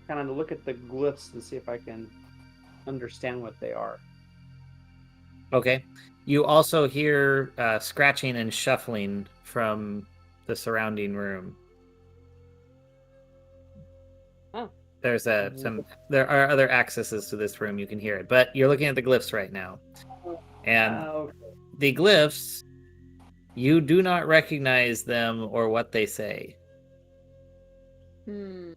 kind of look at the glyphs and see if I can understand what they are. Okay. You also hear scratching and shuffling from the surrounding room. Oh. There's there are other accesses to this room, you can hear it, but you're looking at the glyphs right now. And Okay. the glyphs, you do not recognize them or what they say. I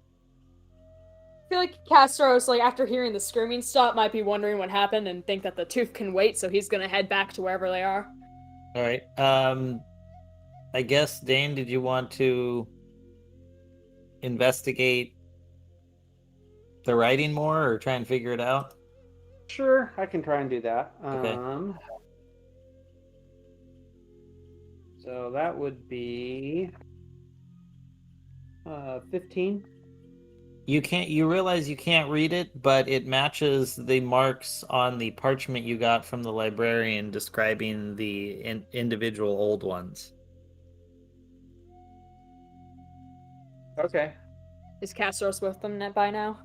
feel like Castros, like after hearing the screaming stop, might be wondering what happened and think that the tooth can wait, so he's gonna head back to wherever they are. All right. I guess, Dane, did you want to investigate the writing more or try and figure it out? Sure, I can try and do that. Okay. So that would be 15. You realize you can't read it, but it matches the marks on the parchment you got from the librarian describing the individual old ones. Okay. Is Castros with them by now?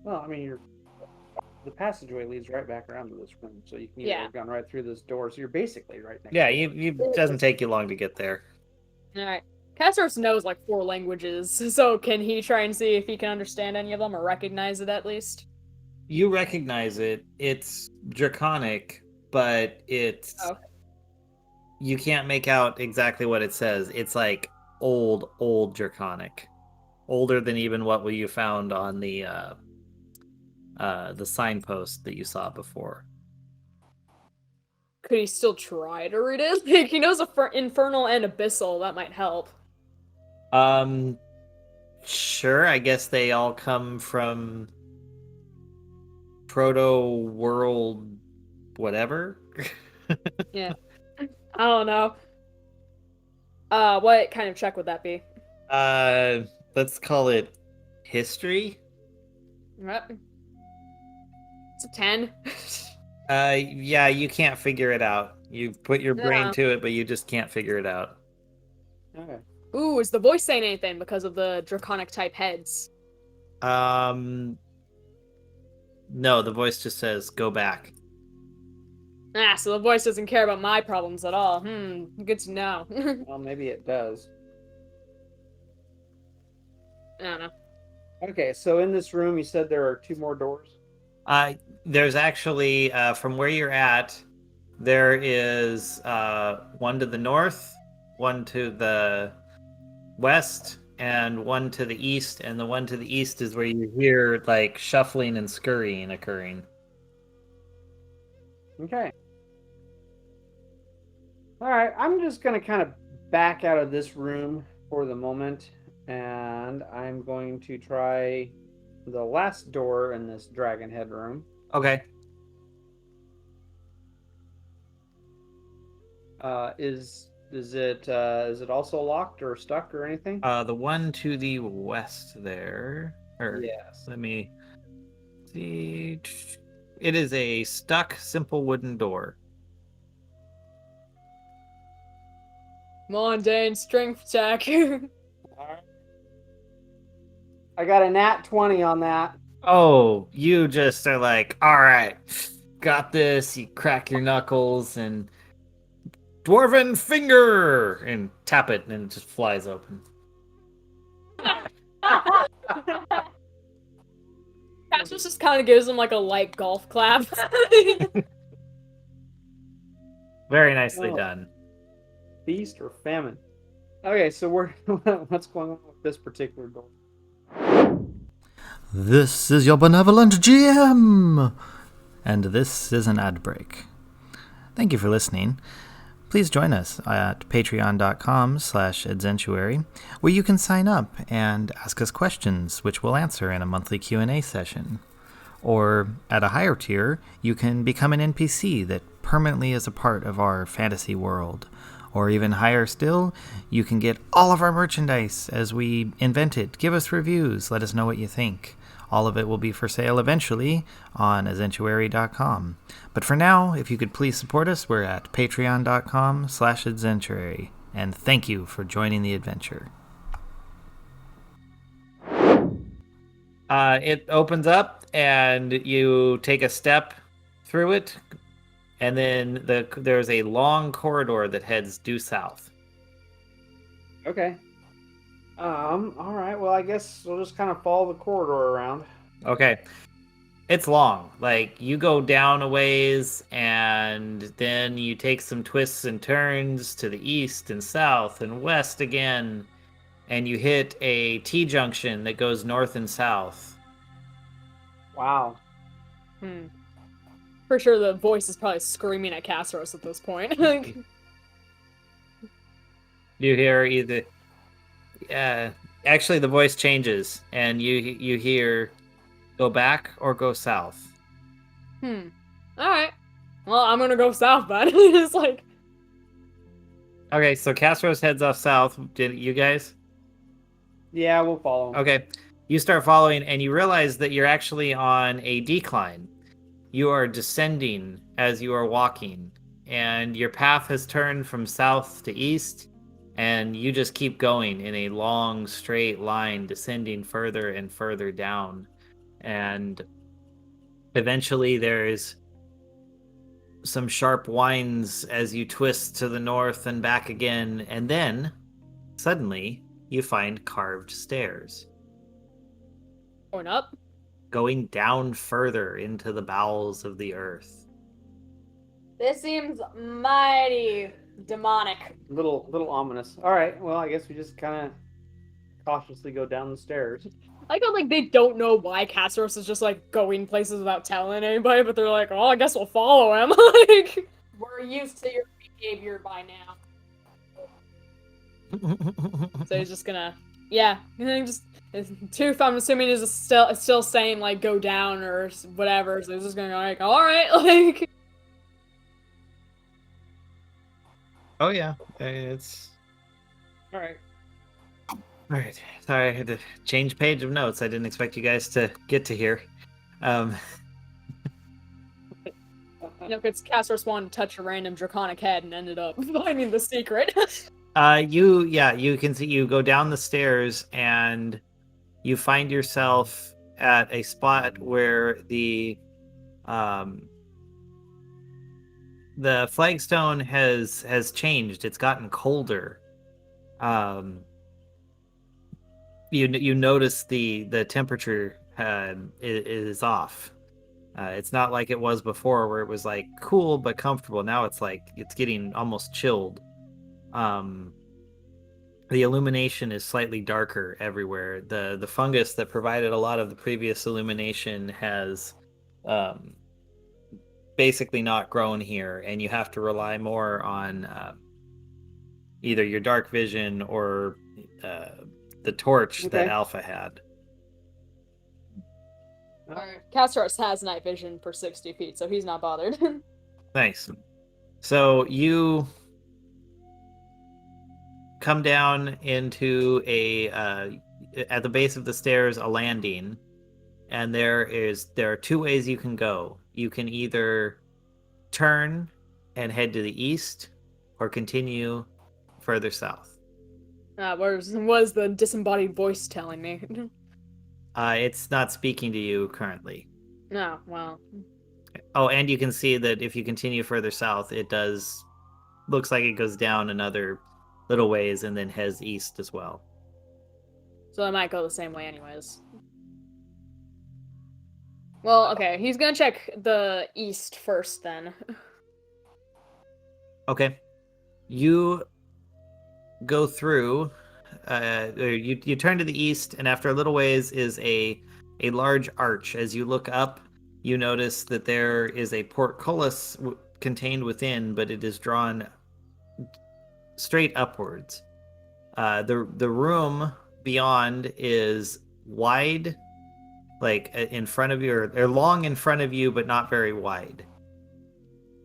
Well, I mean, the passageway leads right back around to this room, so you can either have gone right through this door. So you're basically right next. Yeah, door. it doesn't take you long to get there. All right. Castros knows like 4 languages, so can he try and see if he can understand any of them or recognize it at least? You recognize it. It's Draconic, but it's... Oh. You can't make out exactly what it says. It's like old Draconic. Older than even what you found on the signpost that you saw before. Could he still try to read it? Like, he knows Infernal and Abyssal, that might help. Sure, I guess they all come from proto-world whatever. Yeah. I don't know. What kind of check would that be? Let's call it history. What? It's a 10. Yeah, you can't figure it out. You put your brain to it, but you just can't figure it out. Okay. Ooh, is the voice saying anything because of the draconic type heads? No, the voice just says, go back. Ah, so the voice doesn't care about my problems at all. Good to know. Well, maybe it does. I don't know. Okay, so in this room, you said there are 2 more doors? There's actually, from where you're at, there is one to the north, one to the west, and one to the east, and the one to the east is where you hear, like, shuffling and scurrying occurring. Okay. Alright, I'm just going to kind of back out of this room for the moment, and I'm going to try the last door in this dragon head room. Okay. Is it also locked or stuck or anything? The one to the west there. Yes. Let me see. It is a stuck, simple wooden door. Come on, Dane, strength check. Alright. I got a nat 20 on that. Oh, you just are like, all right, got this. You crack your knuckles and dwarven finger and tap it, and it just flies open. Castros Castos just kind of gives him like a light golf clap. Very nicely Oh. done. Feast or famine? Okay, so what's going on with this particular door? This is your benevolent GM! And this is an ad break. Thank you for listening. Please join us at patreon.com/Azentuary, where you can sign up and ask us questions, which we'll answer in a monthly Q&A session. Or, at a higher tier, you can become an NPC that permanently is a part of our fantasy world. Or even higher still, you can get all of our merchandise as we invent it. Give us reviews, let us know what you think. All of it will be for sale eventually on Azentuary.com. But for now, if you could please support us, we're at patreon.com/Azentuary. And thank you for joining the adventure. It opens up, and you take a step through it, and then there's a long corridor that heads due south. Okay. All right. Well, I guess we'll just kind of follow the corridor around. Okay. It's long. Like, you go down a ways, and then you take some twists and turns to the east and south and west again, and you hit a T-junction that goes north and south. Wow. For sure the voice is probably screaming at Castros at this point. You hear either... actually, the voice changes, and you hear, go back or go south. Alright. Well, I'm gonna go south, bud. It's like... Okay, so Castros heads off south. Did you guys? Yeah, we'll follow him. Okay. You start following, and you realize that you're actually on a decline. You are descending as you are walking, and your path has turned from south to east, and you just keep going in a long, straight line, descending further and further down. And eventually there's some sharp winds as you twist to the north and back again, and then, suddenly, you find carved stairs. Going up? Going down further into the bowels of the earth. This seems mighty demonic. Little ominous. All right. Well, I guess we just kind of cautiously go down the stairs. I feel like they don't know why Castros is just like going places without telling anybody, but they're like, oh, I guess we'll follow him. Like, we're used to your behavior by now. So he's just gonna, yeah, just Tooth. I'm assuming is still saying like go down or whatever. So he's just gonna go like, all right, like. Oh yeah, it's All right. all right. Sorry, I had to change page of notes. I didn't expect you guys to get to here. You know, because Castros wanted to touch a random draconic head and ended up finding the secret. You can see you go down the stairs and you find yourself at a spot where the flagstone has changed. It's gotten colder. You notice the temperature is off. It's not like it was before where it was like cool but comfortable. Now it's like it's getting almost chilled. The illumination is slightly darker everywhere. The fungus that provided a lot of the previous illumination has basically not grown here, and you have to rely more on either your dark vision or the torch that Alpha had. Castros has night vision for 60 feet, so he's not bothered. Nice. So you come down into at the base of the stairs, a landing, and there are two ways you can go. You can either turn and head to the east, or continue further south. What was the disembodied voice telling me? It's not speaking to you currently. No, well. Oh, and you can see that if you continue further south, looks like it goes down another little ways and then heads east as well. So I might go the same way anyways. Well, okay, he's gonna check the east first then. Okay. You go through, or you turn to the east, and after a little ways is a large arch. As you look up, you notice that there is a portcullis contained within, but it is drawn straight upwards. The room beyond is wide, like in front of you, or long in front of you, but not very wide.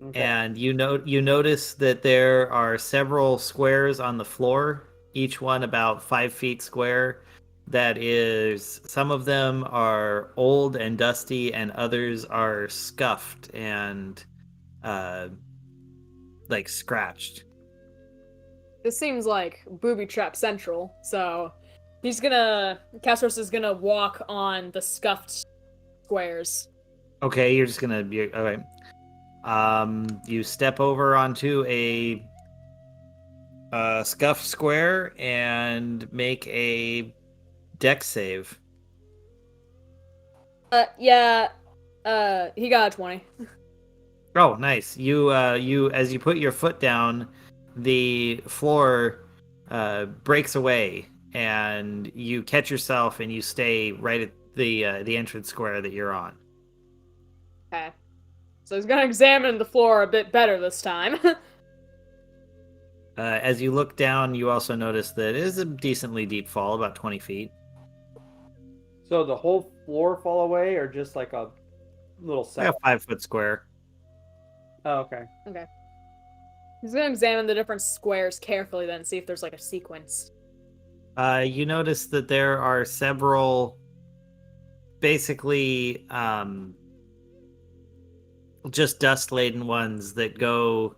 Okay. And you notice that there are several squares on the floor, each one about 5 feet square. That is, some of them are old and dusty, and others are scuffed and like scratched. This seems like booby trap central, so Castros is gonna walk on the scuffed squares. Okay, you're just gonna be okay. You step over onto a scuffed square and make a dex save. Yeah, he got a 20. Oh, nice. You as you put your foot down, the floor breaks away, and you catch yourself, and you stay right at the entrance square that you're on. Okay. So he's gonna examine the floor a bit better this time. As you look down, you also notice that it is a decently deep fall, about 20 feet. So the whole floor fall away, or just like a little Like cell? a 5-foot square. Oh, okay. Okay. He's gonna examine the different squares carefully then, see if there's like a sequence. You notice that there are several, basically, just dust-laden ones that go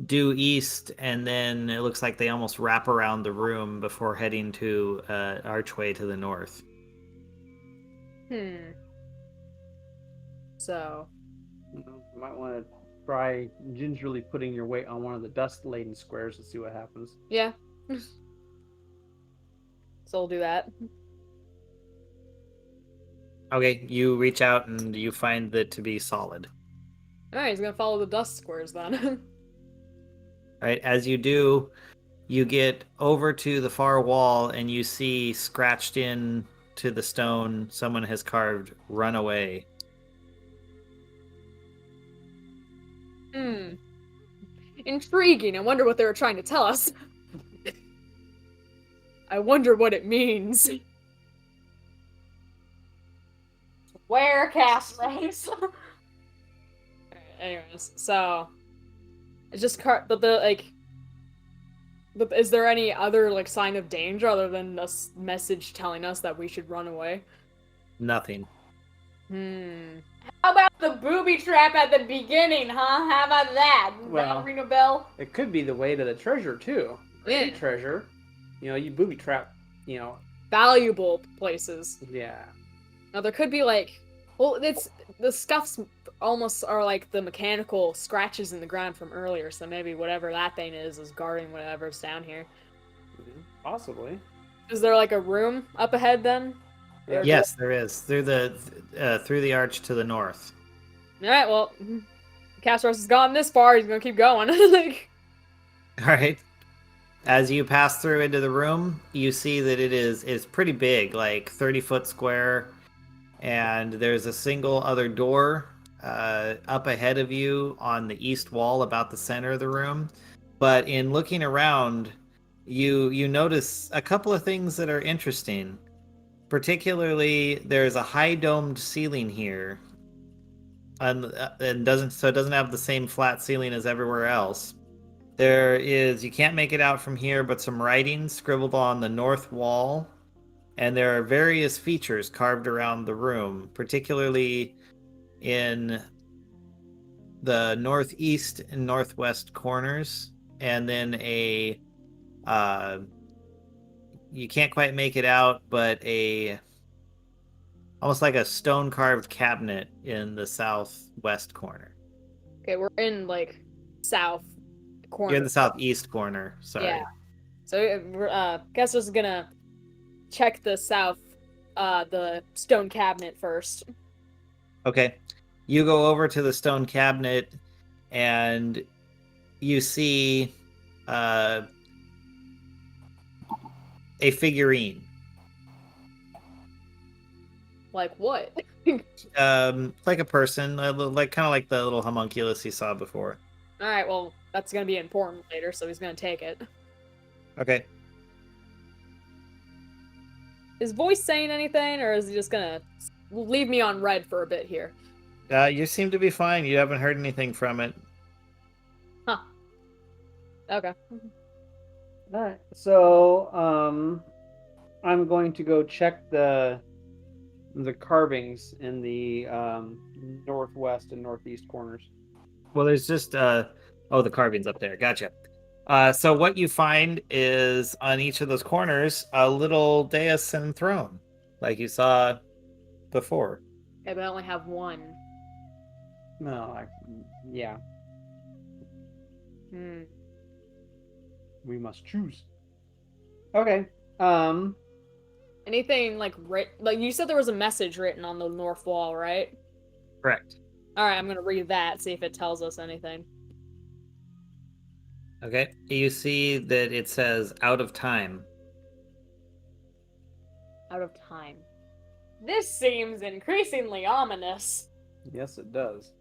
due east, and then it looks like they almost wrap around the room before heading to archway to the north. So, You might want to try gingerly putting your weight on one of the dust-laden squares to see what happens. yeah. So we'll do that. Okay, you reach out and you find that to be solid. Alright, he's gonna follow the dust squares then. Right, as you do, you get over to the far wall and you see scratched in to the stone someone has carved "Run Away." Intriguing. I wonder what they were trying to tell us. I wonder what it means. Where Castros? Anyways, so it's just but is there any other like sign of danger other than this message telling us that we should run away? Nothing. How about the booby trap at the beginning, huh? How about that? Well, That ring a bell? It could be the way to the treasure too. Yeah. Any treasure, you booby trap, Valuable places. Yeah. Now there could be like, well, it's the scuffs almost are like the mechanical scratches in the ground from earlier. So maybe whatever that thing is guarding whatever's down here. Possibly. Is there like a room up ahead then? Yeah. Yes, there is. Through the arch to the north. All right. Well, Castros has gotten this far. He's gonna keep going. Like, All right. As you pass through into the room, you see that it's pretty big, like 30-foot square, and there's a single other door up ahead of you on the east wall, about the center of the room. But in looking around, you notice a couple of things that are interesting. Particularly, there's a high domed ceiling here, and it doesn't have the same flat ceiling as everywhere else. There is, you can't make it out from here, but some writing scribbled on the north wall, and there are various features carved around the room, particularly in the northeast and northwest corners, and then you can't quite make it out, but almost like a stone carved cabinet in the southwest corner. okay, we're in like south corner. You're in the southeast corner. Sorry. Yeah. So Castros is gonna check the the stone cabinet first. Okay. You go over to the stone cabinet and you see a figurine. Like what? Like a person, like kind of like the little homunculus you saw before. All right, well, that's gonna be important later, so he's gonna take it. Okay. Is voice saying anything, or is he just gonna leave me on red for a bit here? You seem to be fine. You haven't heard anything from it. Huh. Okay. All right. So, I'm going to go check the carvings in the northwest and northeast corners. Well, there's just the carvings up there. Gotcha. So what you find is on each of those corners a little dais and throne, like you saw before. Yeah, but I only have one. No, yeah. Hmm. We must choose. Okay. Anything like you said there was a message written on the north wall, right? Correct. All right, I'm gonna read that, see if it tells us anything. Okay. You see that it says "out of time." Out of time. This seems increasingly ominous. Yes, it does.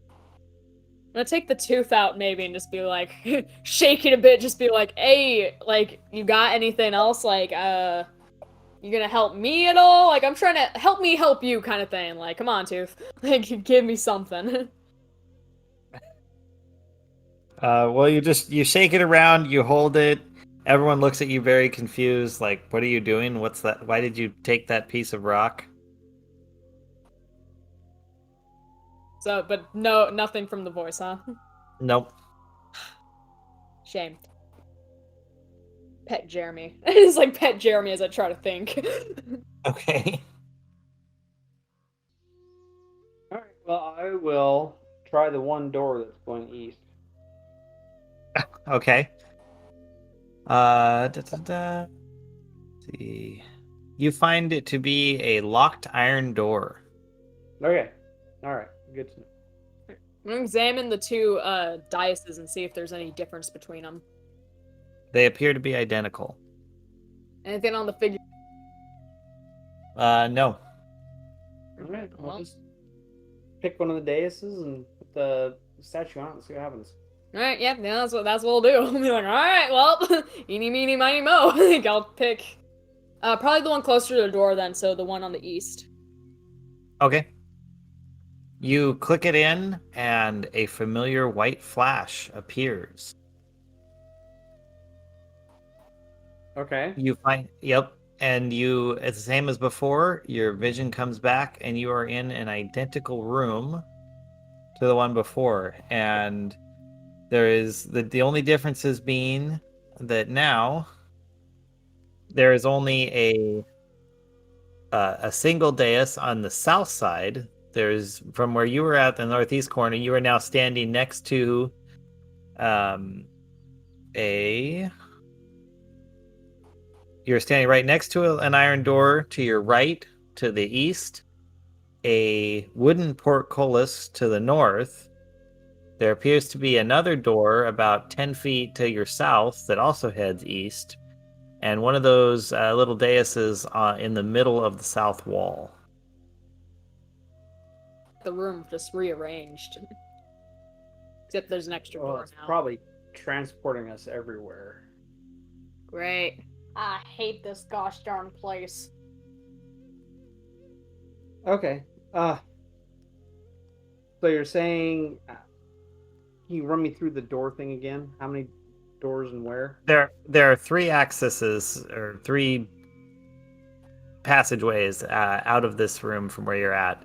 I'm gonna take the tooth out maybe and just be like, shake it a bit, just be like, hey, like, you got anything else? Like, you gonna help me at all? Like, I'm trying to help me help you kind of thing. Like, come on, tooth. Like, give me something. Well, you shake it around, you hold it. Everyone looks at you very confused, like, "What are you doing? What's that? Why did you take that piece of rock?" So, but no, nothing from the voice, huh? Nope. Shame. Pet Jeremy. It's like pet Jeremy as I try to think. Okay. All right. Well, I will try the one door that's going east. Okay. Let's see. You find it to be a locked iron door. Okay. All right. Good to know. I'm gonna examine the two dioceses and see if there's any difference between them. They appear to be identical. Anything on the figure? No. All right. Well. I'll just pick one of the daises and put the statue on it and see what happens. Alright, yeah, that's what we'll do. I'll be like, alright, well, eeny, meeny, miny, mo. I think I'll pick probably the one closer to the door then, so the one on the east. Okay. You click it in, and a familiar white flash appears. Okay. Yep. And it's the same as before. Your vision comes back, and you are in an identical room to the one before. And there is the only differences being that now there is only a single dais on the south side. There's from where you were at the northeast corner. You are now standing next to You're standing right next to an iron door to your right, to the east, a wooden portcullis to the north. There appears to be another door about 10 feet to your south that also heads east, and one of those little daises in the middle of the south wall. The room just rearranged. Except there's an extra Well, door it's now. probably transporting us everywhere. Great. I hate this gosh darn place. Okay. So you're saying, can you run me through the door thing again? How many doors and where? There are 3 accesses, or 3 passageways out of this room from where you're at.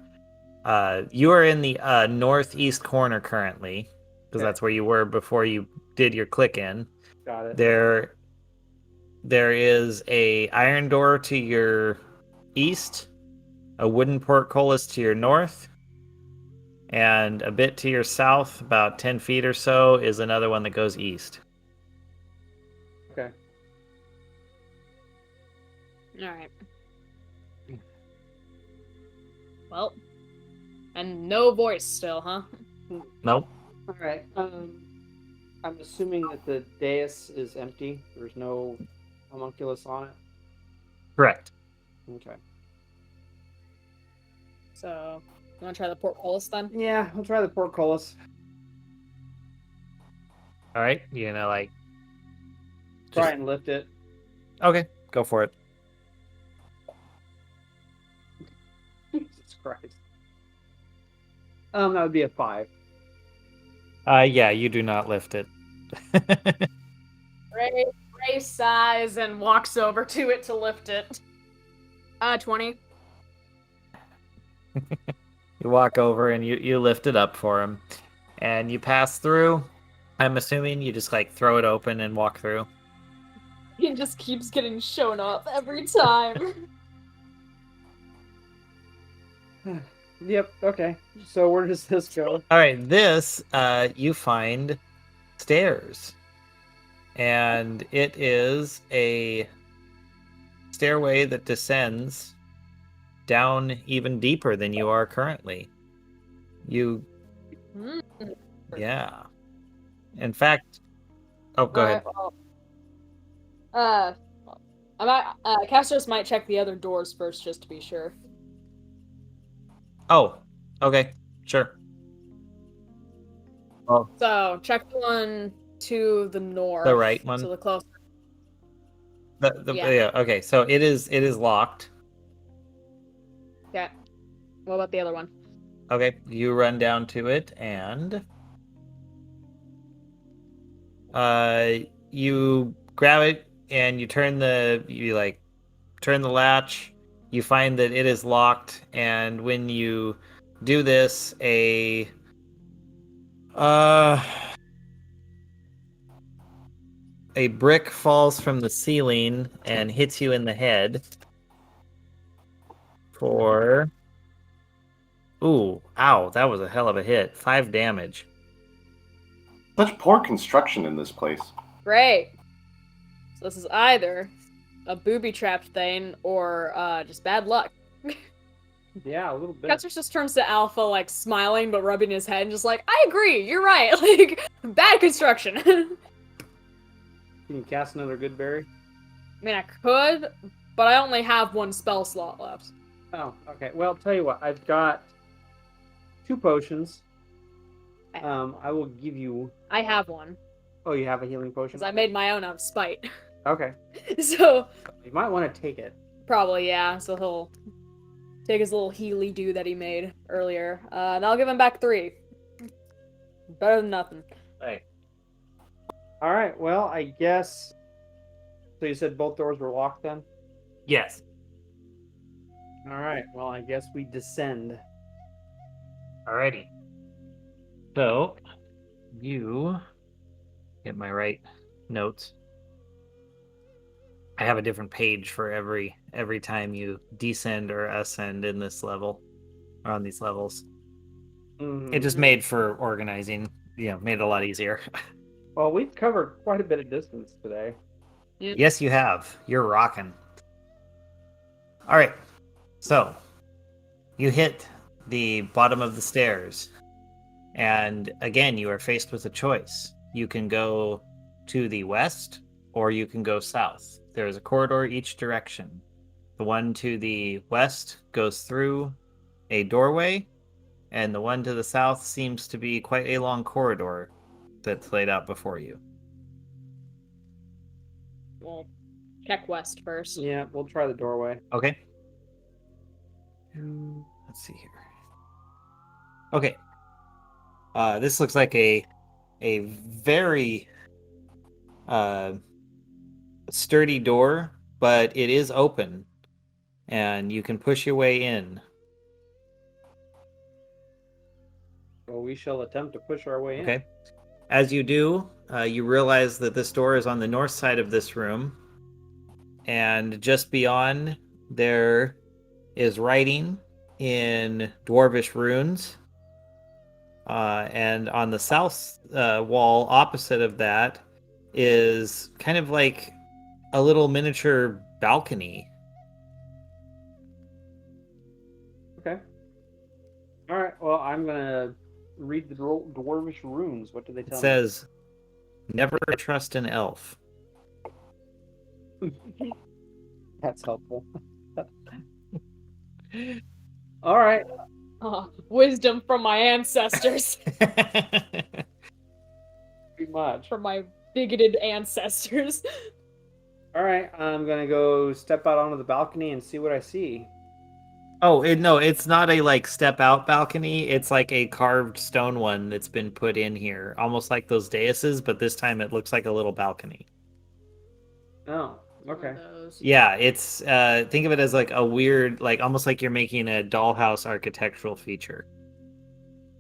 You are in the northeast corner currently, because that's where you were before you did your click in. Got it. There is a iron door to your east, a wooden portcullis to your north, and a bit to your south, about 10 feet or so, is another one that goes east. Okay. Alright. Well, And no voice still, huh? Nope. All right. I'm assuming that the dais is empty. There's no homunculus on it. Correct. Okay. So, you want to try the portcullis then? Yeah, I'll try the portcullis. All right. You're gonna like. Try Just... and lift it. Okay. Go for it. Jesus Christ. That would be a 5. Yeah. You do not lift it. Ray sighs and walks over to it to lift it. 20. You walk over and you lift it up for him, and you pass through. I'm assuming you just like throw it open and walk through. He just keeps getting shown up every time. Yep, okay. So where does this go? All right, this you find stairs, and it is a stairway that descends down even deeper than you are currently. You, yeah. In fact, oh, go ahead. Castros might check the other doors first just to be sure. Oh, okay, sure. Oh, So check the one to the north. the right one. So the closer. Yeah. Yeah. Okay. So it is locked. Yeah. What about the other one? Okay. You run down to it and you grab it and you turn the latch. You find that it is locked, and when you do this, a brick falls from the ceiling and hits you in the head for... Ooh, ow, that was a hell of a hit. 5 damage. Such poor construction in this place. Great. So this is either a booby-trapped thing or just bad luck. Yeah, a little bit. Castros just turns to Alpha, like, smiling but rubbing his head and just like, I agree, you're right. Like, bad construction. Can you cast another good berry? I mean, I could, but I only have 1 spell slot left. Oh, okay. Well, tell you what, I've got 2 potions. I will give you... I have 1. Oh, you have a healing potion? Because I made my own out of spite. Okay. So... You might want to take it. Probably, yeah. So he'll take his little healy-do that he made earlier. And I'll give him back 3. Better than nothing. Hey. Alright, well, I guess... So you said both doors were locked then? Yes. Alright, well, I guess we descend. Alrighty. So, you get my right notes. I have a different page for every time you descend or ascend in this level, or on these levels. Mm-hmm. It just made for organizing, made it a lot easier. Well, we've covered quite a bit of distance today. Yep. Yes, you have. You're rocking. All right. So, you hit the bottom of the stairs. And again, you are faced with a choice. You can go to the west or you can go south. There is a corridor each direction. The one to the west goes through a doorway, and the one to the south seems to be quite a long corridor that's laid out before you. We'll check west first. Yeah, we'll try the doorway. Okay. Let's see here. Okay. This looks like a very sturdy door, but it is open, and you can push your way in. Well, we shall attempt to push our way in. Okay. As you do, you realize that this door is on the north side of this room, and just beyond there is writing in Dwarvish Runes. And on the south wall opposite of that is kind of like a little miniature balcony. Okay. All right. Well, I'm gonna read the Dwarvish Runes. What do they It tell says, "Never trust an elf." me? That's helpful. All right. Wisdom from my ancestors. Pretty much. From my bigoted ancestors. All right. I'm gonna go step out onto the balcony and see what I see. Oh, no, it's not a like step out balcony. It's like a carved stone one that's been put in here, almost like those daises, but this time it looks like a little balcony. Oh. Okay. Yeah, it's think of it as like a weird, like almost like you're making a dollhouse architectural feature.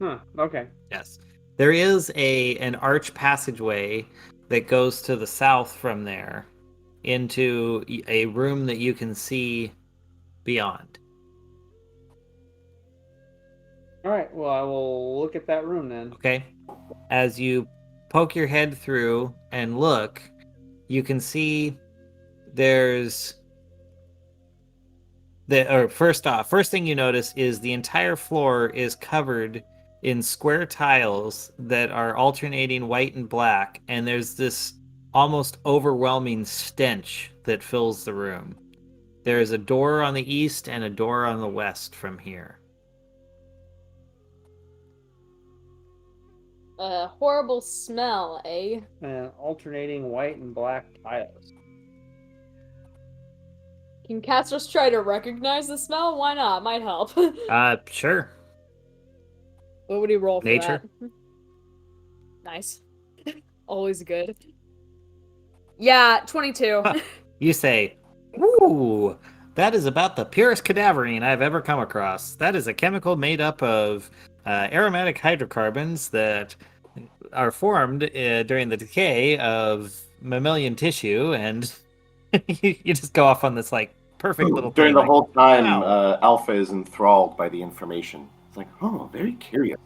Huh. Okay. Yes. There is an arch passageway that goes to the south from there into a room that you can see beyond. All right. Well, I will look at that room then. Okay. As you poke your head through and look, you can see there's first thing you notice is the entire floor is covered in square tiles that are alternating white and black, and there's this almost overwhelming stench that fills the room. There is a door on the east and a door on the west from here. Horrible smell, eh? Alternating white and black tiles. Can casters try to recognize the smell? Why not? Might help. Sure. What would he roll for Nature. that? Nice. Always good. Yeah, 22. You say, "Ooh, that is about the purest cadaverine I've ever come across. That is a chemical made up of aromatic hydrocarbons that are formed during the decay of mammalian tissue," and you just go off on this like perfect little During thing, the like, whole time, wow. Alpha is enthralled by the information. It's like, oh, very curious.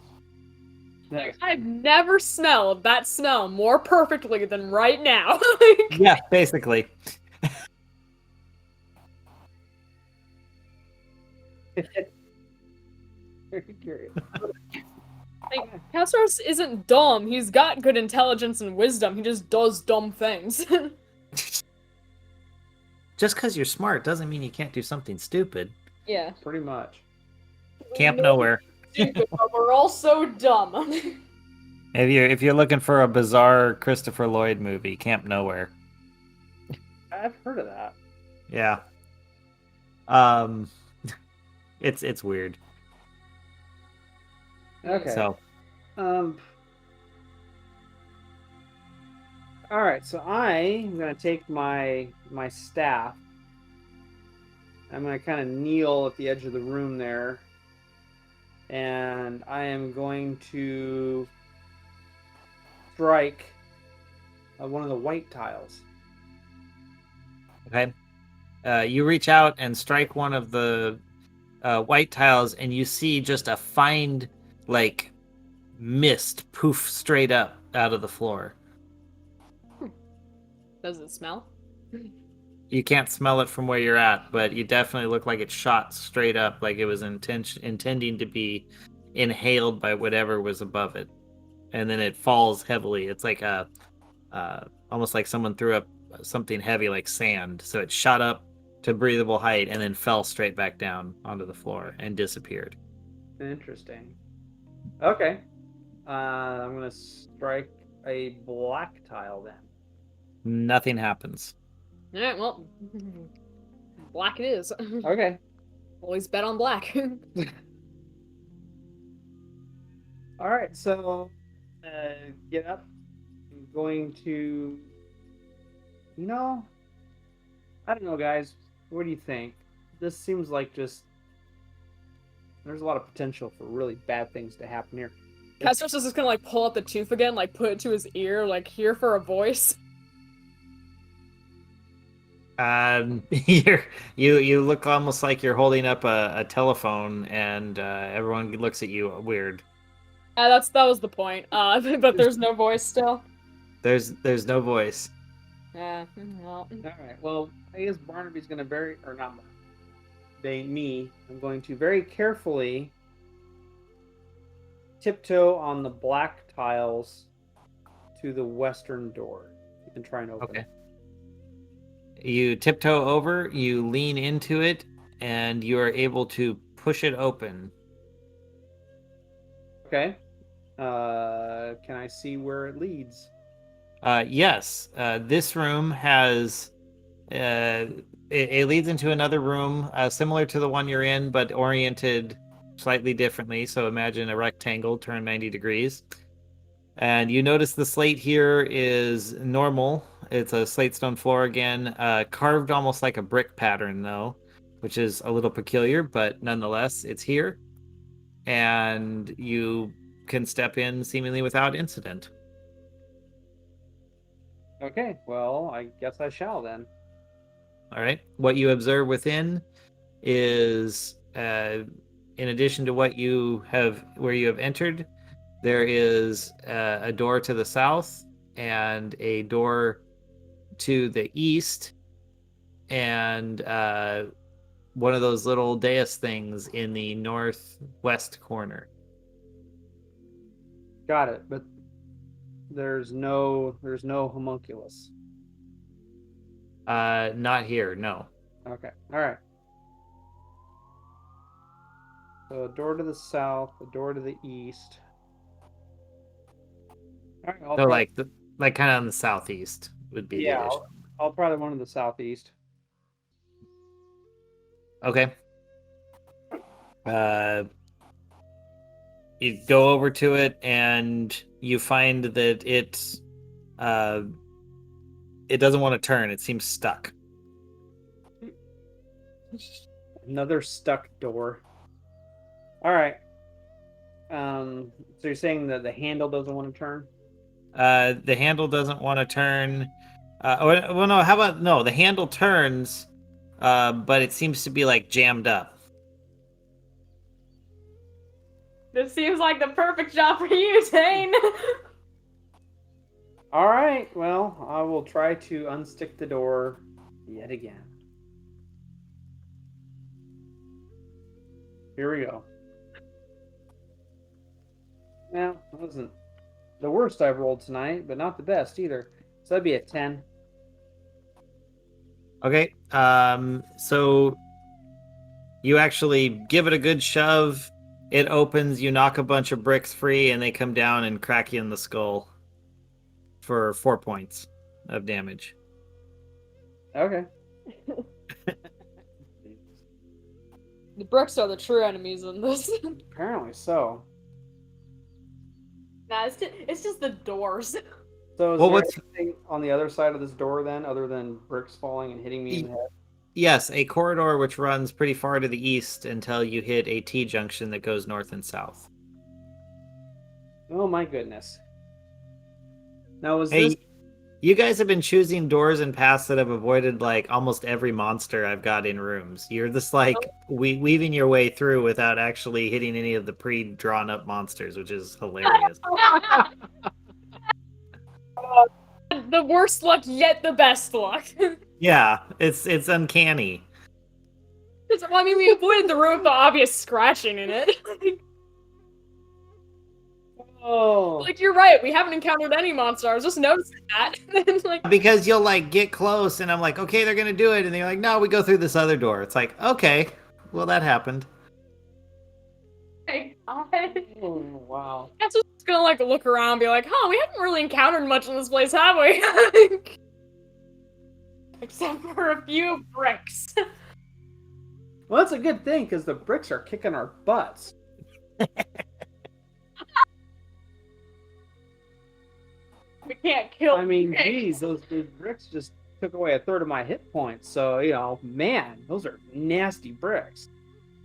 Like, I've never smelled that smell more perfectly than right now. Yeah, basically. Very curious. Like, Castros isn't dumb. He's got good intelligence and wisdom. He just does dumb things. Just because you're smart doesn't mean you can't do something stupid. Yeah. Pretty much. Camp Nowhere. Stupid, but we're all so dumb. If you're looking for a bizarre Christopher Lloyd movie, Camp Nowhere. I've heard of that. Yeah. It's weird. Okay. So all right, so I'm gonna take my staff. I'm gonna kind of kneel at the edge of the room there, and I am going to strike one of the white tiles. okay. You reach out and strike one of the white tiles, and you see just a fine, like, mist poof straight up out of the floor. Does it smell? You can't smell it from where you're at, but you definitely look like it shot straight up, like it was intending to be inhaled by whatever was above it, and then it falls heavily. It's like almost like someone threw up something heavy like sand, so it shot up to breathable height and then fell straight back down onto the floor and disappeared. Interesting. Okay. I'm gonna strike a black tile then. Nothing happens. Alright, well, black it is. Okay. Always bet on black. All right, so get up. I'm going to, I don't know, guys. What do you think? This seems like just there's a lot of potential for really bad things to happen here. Castros is just gonna like pull out the tooth again, like put it to his ear, like hear for a voice. You look almost like you're holding up a telephone, and everyone looks at you weird. That was the point. But there's no voice still. There's no voice. Yeah. Well. All right. Well, I guess Barnaby's going to I'm going to very carefully tiptoe on the black tiles to the western door and try and open Okay. it. You tiptoe over, you lean into it, and you are able to push it open. Okay. Can I see where it leads? Yes, this room has. It leads into another room similar to the one you're in, but oriented slightly differently. So imagine a rectangle turned 90 degrees. And you notice the slate here is normal. It's a slate stone floor again, carved almost like a brick pattern, though, which is a little peculiar, but nonetheless, it's here. And you can step in seemingly without incident. Okay, well, I guess I shall then. All right. What you observe within is, in addition to what you have, where you have entered, there is a door to the south and a door to the east, and one of those little dais things in the northwest corner. Got it, but there's no homunculus. Not here, no. Okay, all right. So a door to the south, a door to the east. All right, So like kind of on the southeast would be the yeah, addition. I'll probably one to the southeast. Okay. You go over to it and you find that it doesn't want to turn. It seems stuck. Another stuck door. All right. So you're saying that the handle doesn't want to turn? The handle doesn't want to turn. Well, no. How about no? The handle turns, but it seems to be like jammed up. This seems like the perfect job for you, Zane. All right. Well, I will try to unstick the door yet again. Here we go. Well, it wasn't the worst I've rolled tonight, but not the best either. So that'd be a 10. Okay. So you actually give it a good shove. It opens. You knock a bunch of bricks free, and they come down and crack you in the skull for 4 points of damage. Okay. The bricks are the true enemies in this. Apparently so. Nah, it's just the doors. So is Well, there what's- anything on the other side of this door then, other than bricks falling and hitting me in the head? Yes, a corridor which runs pretty far to the east until you hit a T-junction that goes north and south. Oh my goodness. Now was Hey, this you guys have been choosing doors and paths that have avoided like almost every monster I've got in rooms. You're just like weaving your way through without actually hitting any of the pre-drawn up monsters, which is hilarious. The worst luck yet the best luck. Yeah, it's uncanny. Well, I mean, we avoided the room with the obvious scratching in it. Oh, Like, you're right, we haven't encountered any monster. I was just noticing that. And then, like, Because you'll like get close and I'm like, okay, they're gonna do it, and they're like, no, we go through this other door. It's like, okay, well that happened. hey, oh wow. I'm just gonna, like, look around and be like, huh, we haven't really encountered much in this place, have we? Except for a few bricks. Well, that's a good thing because the bricks are kicking our butts. We can't kill. I mean, bricks. geez, those bricks just took away a third of my hit points. So, man, those are nasty bricks.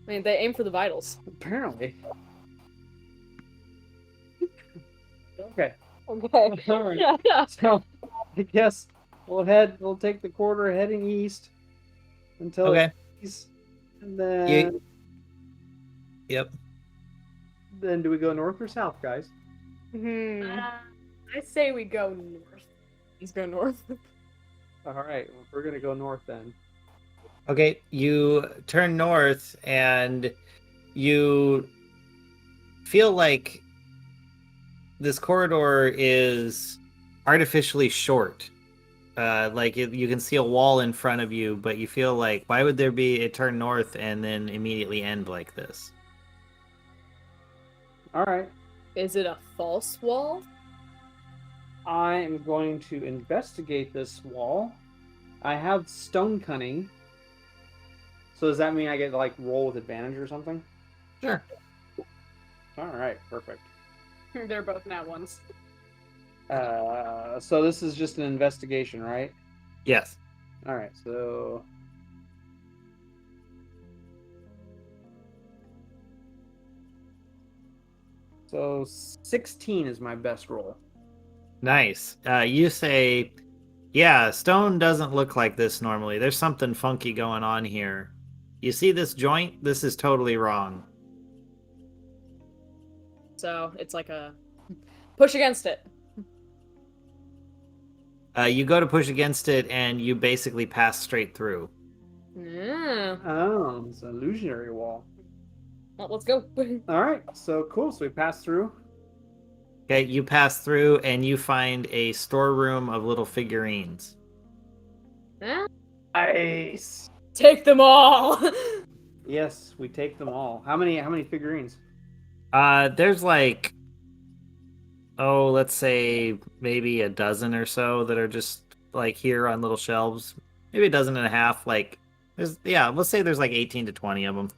I mean, they aim for the vitals. Apparently. Okay. Okay. All right. So, I guess we'll take the corridor heading east until Okay. it's east, and then Yep. then do we go north or south, guys? I say we go north. Let's go north. All right, well, we're gonna go north then. Okay, you turn north and you feel like this corridor is artificially short. You can see a wall in front of you, but you feel like, why would there be a turn north and then immediately end like this? All right. Is it a false wall? I am going to investigate this wall. I have stone cunning. So does that mean I get to, like, roll with advantage or something? Sure. All right, perfect. They're both nat ones. So this is just an investigation, right? Yes. All right, so so 16 is my best roll. Nice. You say, yeah, stone doesn't look like this normally. There's something funky going on here. You see this joint? This is totally wrong. So it's like a push against it. You go to push against it, and you basically pass straight through. Yeah. Oh, it's an illusionary wall. Well, let's go. All right, so cool. So we pass through. Okay, you pass through, and you find a storeroom of little figurines. Huh? Nice. Take them all. Yes, we take them all. How many figurines? There's like, let's say maybe a dozen or so that are just like here on little shelves. Maybe a dozen and a half. Like, let's say there's like 18 to 20 of them.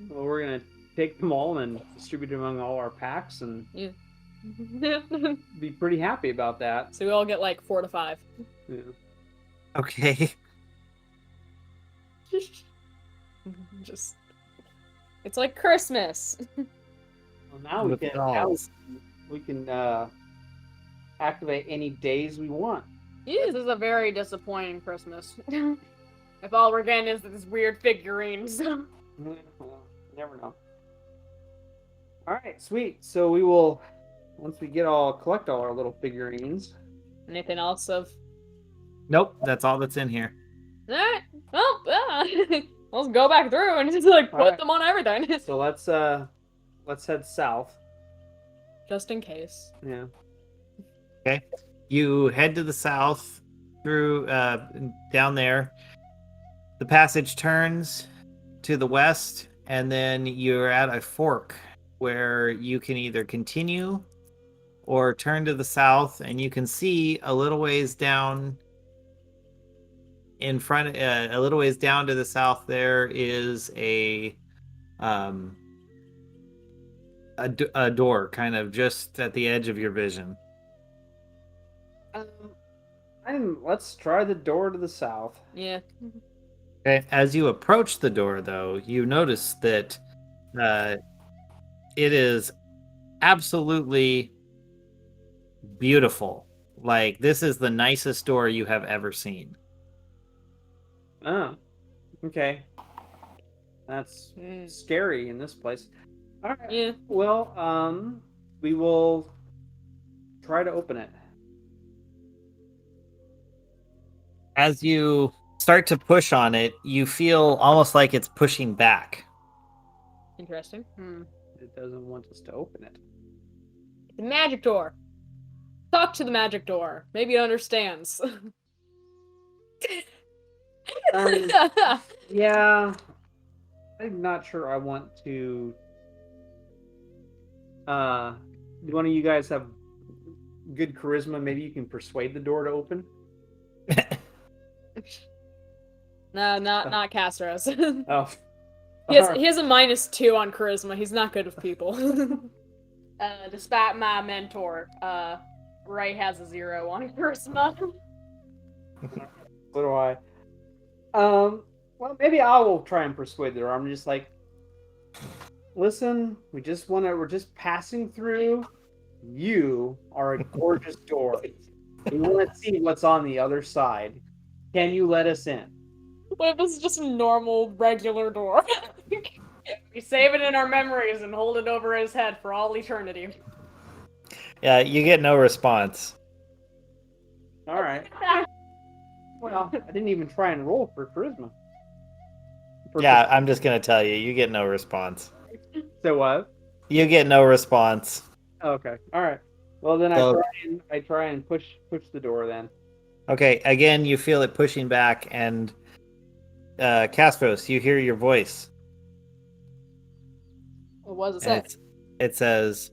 Well, we're gonna take them all and distribute them among all our packs and Yeah. be pretty happy about that. So we all get like 4 to 5. Yeah. Okay. Just, it's like Christmas. Well, now With dolls. we can activate any days we want. This is a very disappointing Christmas. If all we're getting is these weird figurines. Well, never know. All right, sweet. So we will, once we collect all our little figurines. Anything else of? Nope, that's all that's in here. Alright. Well, let's go back through and just like put Alright. them on everything. So let's head south. Just in case. Yeah. Okay. You head to the south through down there. The passage turns to the west, and then you're at a fork where you can either continue or turn to the south, and you can see a little ways down in front, a little ways down to the south, there is a door kind of just at the edge of your vision. Let's try the door to the south. Yeah. Okay. As you approach the door, though, you notice that it is absolutely beautiful. Like, this is the nicest door you have ever seen. Oh, okay. That's scary in this place. All right. Yeah. Well, we will try to open it. As you start to push on it, you feel almost like it's pushing back. Interesting. It doesn't want us to open it. The magic door. Talk to the magic door. Maybe it understands. Yeah, I'm not sure I want to. Do one of you guys have good charisma? Maybe you can persuade the door to open. No, not Castros. Oh, He has a -2 on charisma. He's not good with people. Despite my mentor, Ray has a 0 on charisma. So do I. Well, maybe I will try and persuade the door. I'm just like, listen, we're just passing through. You are a gorgeous door. We want to see what's on the other side. Can you let us in? What if this is just a normal, regular door? We save it in our memories and hold it over his head for all eternity. Yeah, you get no response. All right. Well, I didn't even try and roll for charisma. Yeah, I'm just going to tell you, you get no response. So what? You get no response. Okay. All right. Well, then So- I try and push the door then. Okay, again, you feel it pushing back, and Castros, you hear your voice. What does it And say? it says,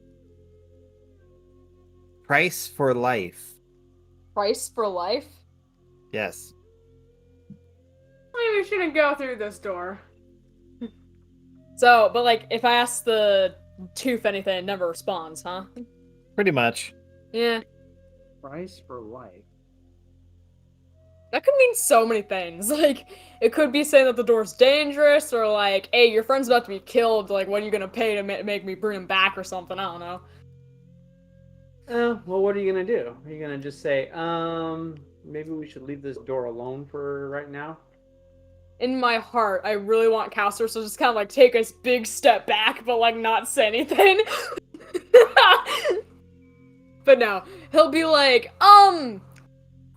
"Price for life." Price for life? Yes. Maybe we shouldn't go through this door. So, but like, if I ask the tooth anything, it never responds, huh? Pretty much. Yeah. Price for life. That could mean so many things. Like, it could be saying that the door's dangerous, or like, hey, your friend's about to be killed. Like, what are you gonna pay to make me bring him back, or something? I don't know. Well, what are you gonna do? Are you gonna just say, maybe we should leave this door alone for right now? In my heart, I really want Castor to just kind of like take a big step back, but like not say anything. But no, he'll be like,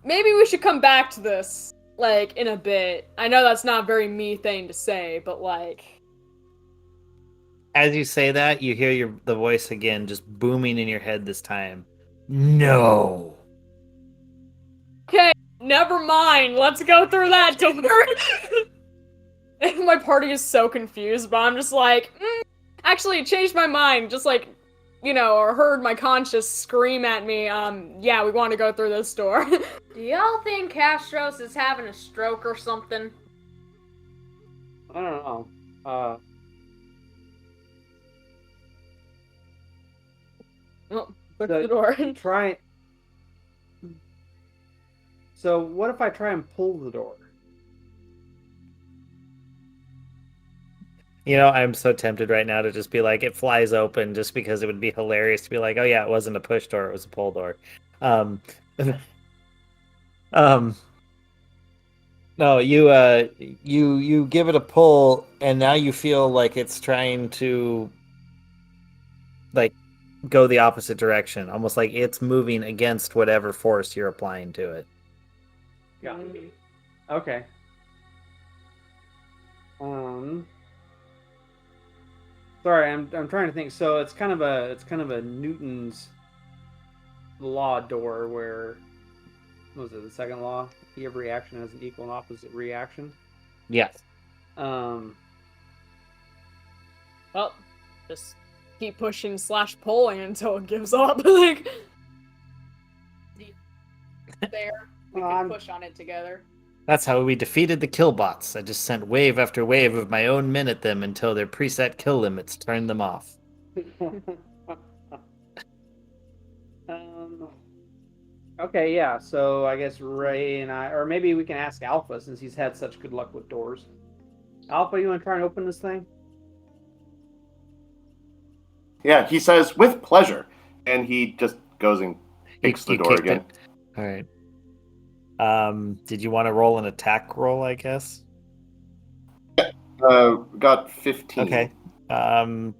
maybe we should come back to this, like, in a bit. I know that's not a very me thing to say, but like... As you say that, you hear the voice again, just booming in your head this time. No. Okay, never mind, let's go through that door. My party is so confused, but I'm just like, actually, it changed my mind, just like, you know, or heard my conscience scream at me, yeah, we want to go through this door. Do y'all think Castros is having a stroke or something? I don't know. Oh, look at the door. Try. So what if I try and pull the door? You know, I'm so tempted right now to just be like, it flies open, just because it would be hilarious to be like, oh yeah, it wasn't a push door, it was a pull door. No, you give it a pull, and now you feel like it's trying to, like, go the opposite direction, almost like it's moving against whatever force you're applying to it. Got me. Okay. Sorry, I'm trying to think. So it's kind of a Newton's law door where, what was it, the second law? Every action has an equal and opposite reaction. Yes. Well, just keep pushing / pulling until it gives up. Like, There. We Well, can I'm- push on it together. That's how we defeated the killbots. I just sent wave after wave of my own men at them until their preset kill limits turned them off. Okay, yeah. So I guess Ray and I, or maybe we can ask Alpha since he's had such good luck with doors. Alpha, you want to try and open this thing? Yeah, he says, with pleasure. And he just goes and kicks the You door kicked again. it. All right. Did you want to roll an attack roll, I guess? Got 15. Okay. I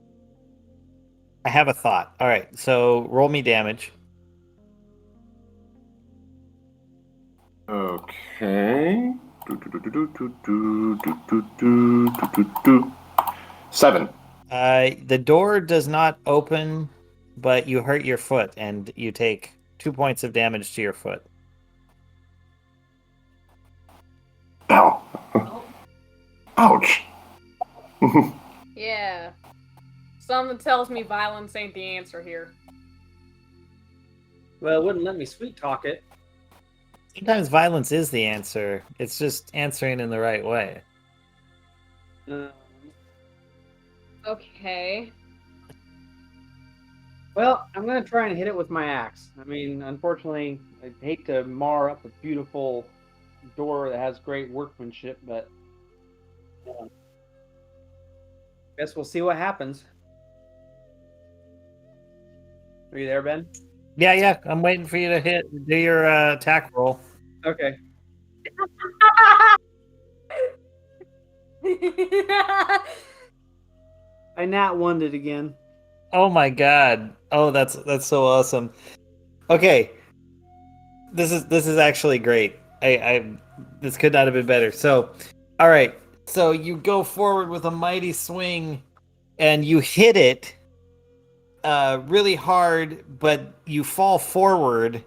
have a thought. All right, so roll me damage. Okay. 7. The door does not open, but you hurt your foot, and you take 2 points of damage to your foot. Ow. Ouch. Yeah. Something tells me violence ain't the answer here. Well, it wouldn't let me sweet talk it. Sometimes violence is the answer. It's just answering in the right way. Okay. Well, I'm gonna try and hit it with my axe. I mean, unfortunately, I hate to mar up a beautiful door that has great workmanship, but guess we'll see what happens. Are you there, Ben? Yeah, I'm waiting for you to do your attack roll. Okay. I nat one it again. Oh my god. Oh, that's so awesome. Okay. This is actually great. I this could not have been better. So, all right. So you go forward with a mighty swing and you hit it really hard, but you fall forward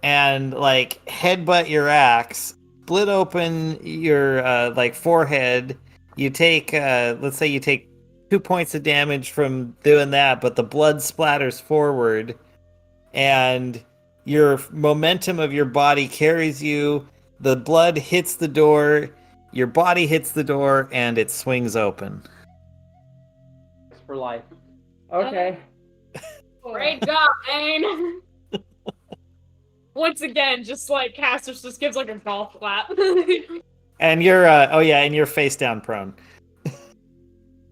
and like headbutt your axe, split open your like forehead. You take let's say you take 2 points of damage from doing that, but the blood splatters forward, and your momentum of your body carries you. The blood hits the door, your body hits the door, and it swings open. For life. Okay. Great job, Dane. Once again, just like Castus just gives like a golf clap. And you're and you're face down prone.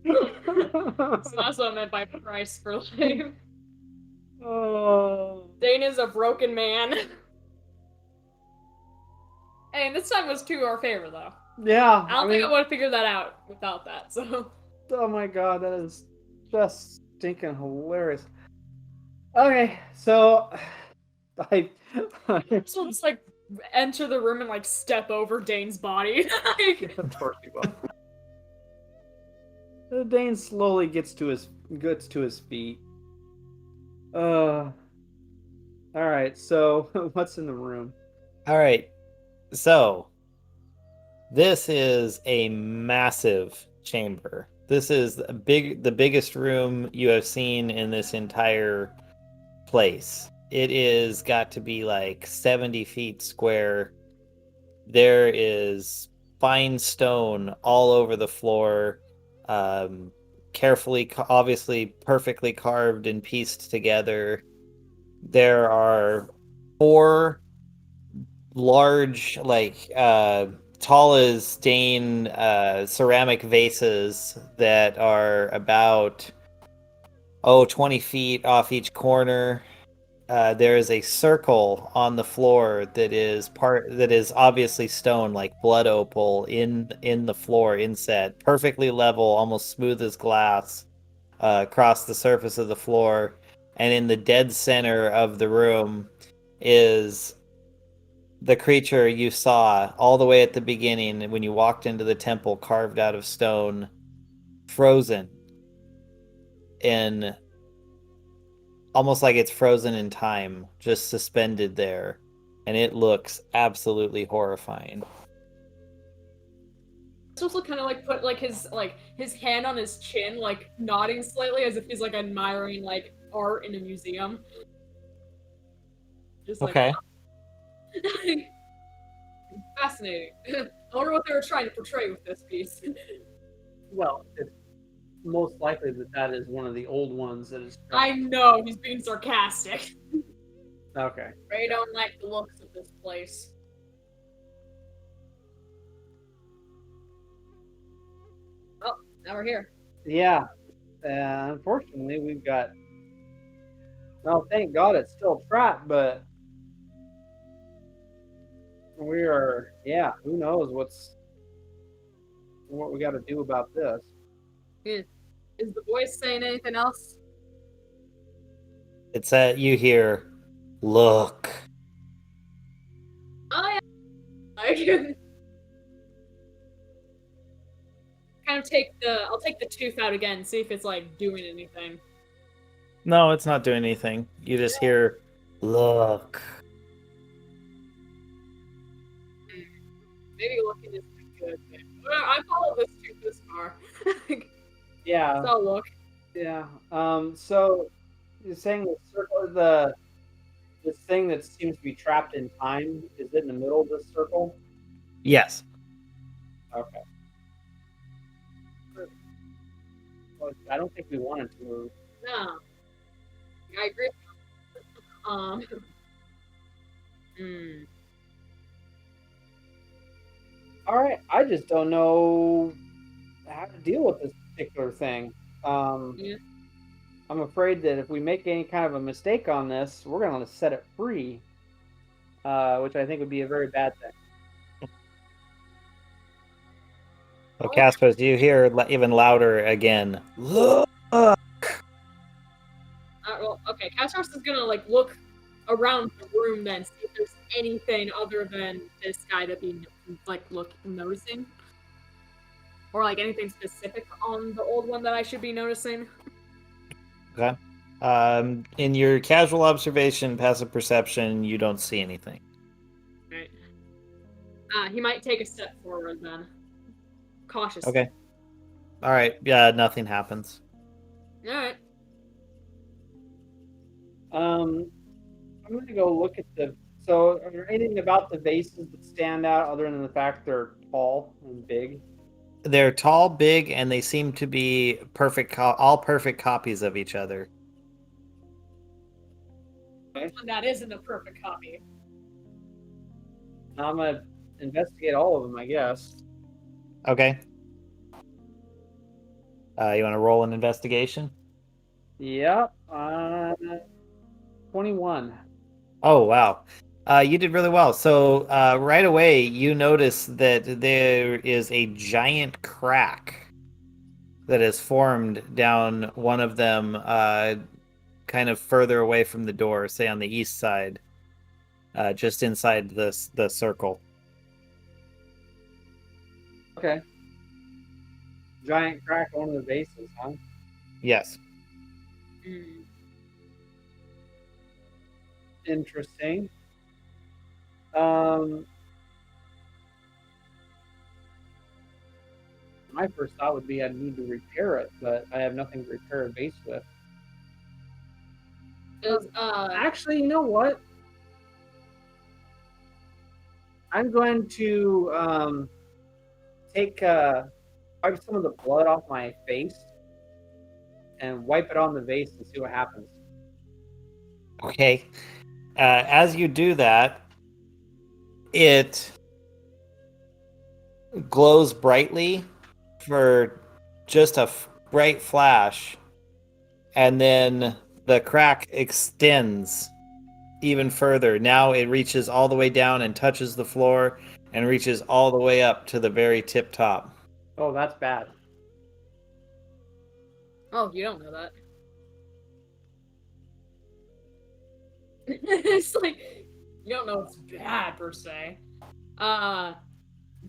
So that's what I meant by price for life. Oh. Dane is a broken man. Hey, this time was to our favor though. Yeah. I don't think I would have figured that out without that, so. Oh my god, that is just stinking hilarious. Okay, so I So just like enter the room and like step over Dane's body. of course you will. Dane slowly gets to his feet. All right, so what's in the room? All right. So this is a massive chamber. This is the biggest room you have seen in this entire place. It is got to be like 70 feet square. There is fine stone all over the floor, carefully, obviously perfectly carved and pieced together. There are 4 large, like tall as Dane ceramic vases that are about 20 feet off each corner. There is a circle on the floor that is obviously stone, like blood opal in the floor inset, perfectly level, almost smooth as glass, across the surface of the floor. And in the dead center of the room is the creature you saw all the way at the beginning when you walked into the temple, carved out of stone, frozen in, almost like it's frozen in time, just suspended there, and it looks absolutely horrifying. It's also kind of like put like his hand on his chin, like nodding slightly as if he's like admiring like art in a museum. Just like, Okay. fascinating. I wonder what they were trying to portray with this piece. Well, it's most likely that is one of the old ones that is. I know, he's being sarcastic. Okay. Ray don't like the looks of this place. Oh, now we're here. Yeah. Unfortunately, we've got. Well, thank God it's still trapped, but we are. Yeah. Who knows what we got to do about this? Is the voice saying anything else? It's that you hear, "Look." Oh yeah. I can kind of I'll take the tooth out again, see if it's like doing anything. No, it's not doing anything. You just hear, "Look." Maybe looking is good. I followed this tooth this far. Yeah. So I'll look. Yeah. So you're saying the circle, this thing that seems to be trapped in time, is it in the middle of this circle? Yes. Okay. Well, I don't think we wanted to move. No. I agree. All right. I just don't know how to deal with this particular thing. Yeah. I'm afraid that if we make any kind of a mistake on this, we're going to set it free, which I think would be a very bad thing. Well, Caspers, you hear even louder again. Look. Well, okay. Cashhouse is gonna like look around the room then, see if there's anything other than this guy that be like noticing, or like anything specific on the old one that I should be noticing. Okay. In your casual observation, passive perception, you don't see anything. Right. He might take a step forward then. Cautious. Okay. All right. Yeah, nothing happens. All right. I'm gonna go look at the. So, are there anything about the vases that stand out other than the fact they're tall and big? They're tall, big, and they seem to be all perfect copies of each other. That isn't a perfect copy. I'm gonna investigate all of them, I guess. Okay. You want to roll an investigation? Yep. 21. Oh, wow. You did really well. So right away, you notice that there is a giant crack that has formed down one of them, kind of further away from the door, say on the east side, just inside the circle. Okay. Giant crack on one of the vases, huh? Yes. Interesting. My first thought would be I'd need to repair it, but I have nothing to repair a vase with. Actually, you know what? I'm going to take wipe some of the blood off my face and wipe it on the vase and see what happens. Okay. As you do that, it glows brightly for just a bright flash, and then the crack extends even further. Now it reaches all the way down and touches the floor and reaches all the way up to the very tip top. Oh, that's bad. Oh, you don't know that. It's like, you don't know it's bad, per se.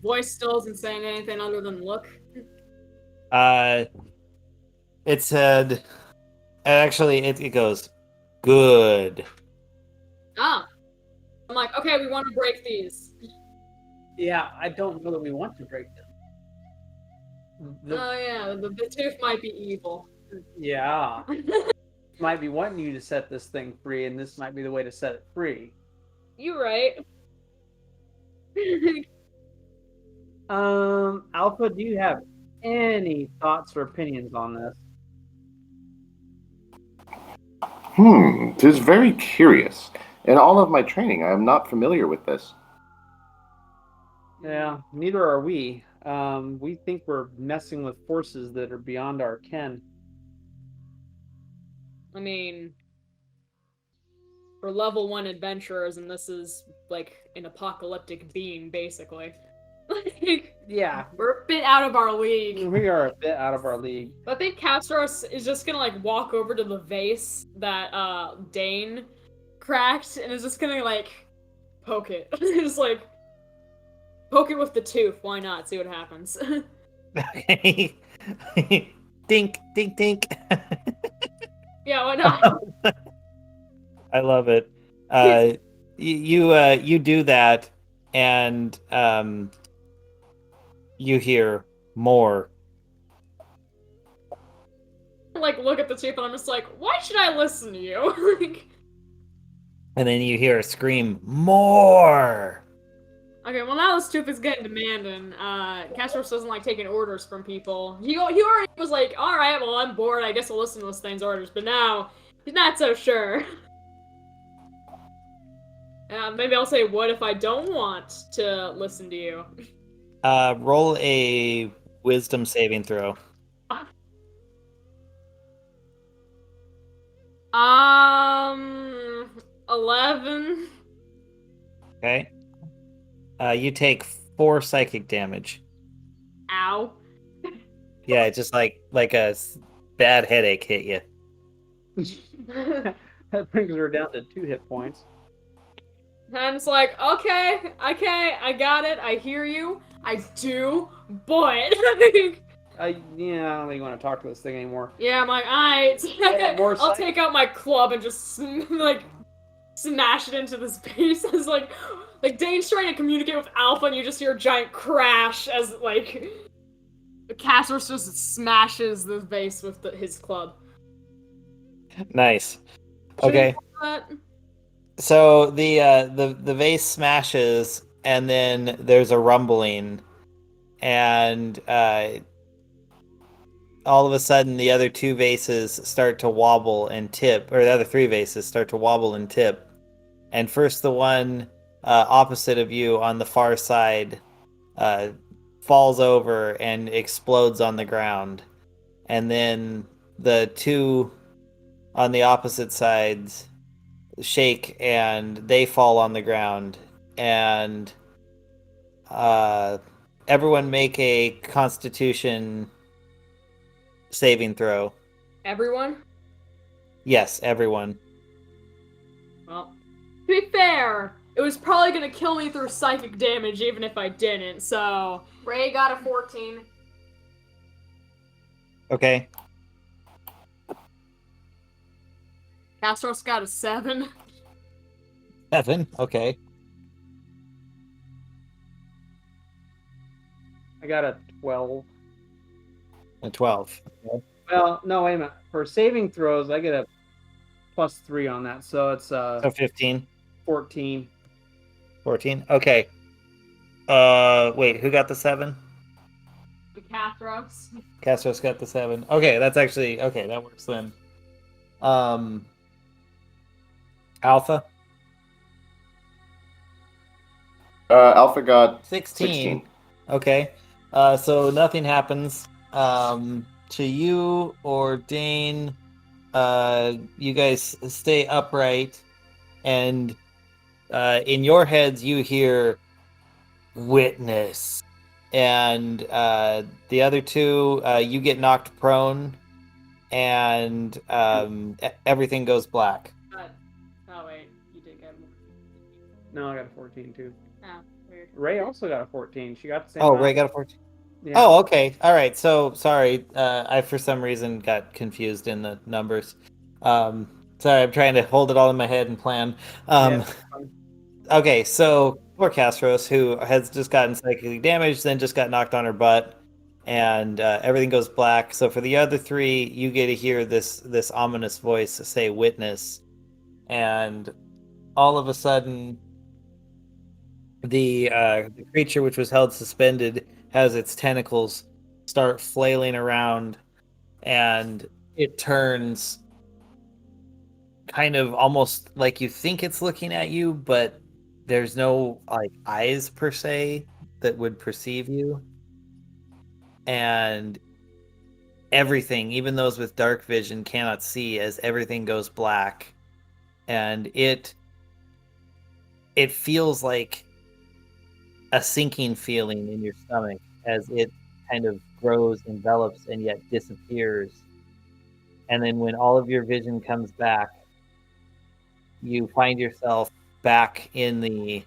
Voice still isn't saying anything other than look. It said, actually, it goes, good. I'm like, okay, we want to break these. Yeah, I don't know that we want to break them. Oh yeah, the tooth might be evil. Yeah. Might be wanting you to set this thing free, and this might be the way to set it free. You right. Alpha, do you have any thoughts or opinions on this? 'Tis very curious. In all of my training, I am not familiar with this. Yeah, neither are we. We think we're messing with forces that are beyond our ken. I mean, we're level 1 adventurers, and this is like an apocalyptic being, basically. Like, Yeah, we're a bit out of our league. we are a bit out of our league. But I think Castros is just gonna like walk over to the vase that Dane cracked and is just gonna like poke it. Just like poke it with the tooth. Why not? See what happens. Okay. Dink, dink, dink. Yeah, why not? I love it. You do that, and you hear more. Like look at the tooth and I'm just like, why should I listen to you? Like, And then you hear a scream, more. okay, well now this tooth is getting demanding. Castros doesn't like taking orders from people. He already was like, alright, well I'm bored, I guess I'll listen to this thing's orders, but now he's not so sure. Maybe I'll say, what if I don't want to listen to you? Roll a wisdom saving throw. 11. Okay. You take 4 psychic damage. Ow. Yeah, it's just like a bad headache hit you. That brings her down to 2 hit points. And it's like, okay, I got it, I hear you, I do, but I don't think you want to talk to this thing anymore. Yeah, I'm like, alright. more I'll psych- take out my club and just like smash it into this base. As like Dane's trying to communicate with Alpha, and you just hear a giant crash as like Castorus just smashes the vase with his club. Nice. Okay. So the vase smashes, and then there's a rumbling, and all of a sudden the other two vases start to wobble and tip, or the other three vases start to wobble and tip. And first the one opposite of you on the far side falls over and explodes on the ground. And then the two on the opposite sides shake and they fall on the ground. And everyone make a Constitution saving throw. Everyone? Yes, everyone. Well, to be fair, it was probably gonna kill me through psychic damage even if I didn't, so... Ray got a 14. Okay. Castros got a 7. 7. Okay. I got a 12. A 12. Okay. Well, no, wait a minute. For saving throws, I get a +3 on that, so it's So 15. 14. 14. Okay. Wait, who got the 7? The Castros. Castros got the 7. Okay, that's actually okay. That works then. Alpha. Alpha got 16. Okay. So nothing happens to you or Dane. You guys stay upright, and in your heads you hear witness, and the other two you get knocked prone, and everything goes black. Oh wait, you did get more. No, I got a 14 too. Oh, weird. Ray also got a 14. She got the same. Oh, amount. Ray got a 14. Yeah. Oh, okay. All right. So sorry. I for some reason got confused in the numbers. Sorry, I'm trying to hold it all in my head and plan. Yeah, that's fine. Okay, so poor Castros, who has just gotten psychically damaged, then just got knocked on her butt, and everything goes black. So for the other three, you get to hear this ominous voice say "witness," and all of a sudden, the creature which was held suspended has its tentacles start flailing around, and it turns kind of almost like you think it's looking at you, but there's no like eyes per se that would perceive you. And everything, even those with dark vision, cannot see as everything goes black. And it feels like a sinking feeling in your stomach as it kind of grows, envelops, and yet disappears. And then when all of your vision comes back, you find yourself back in the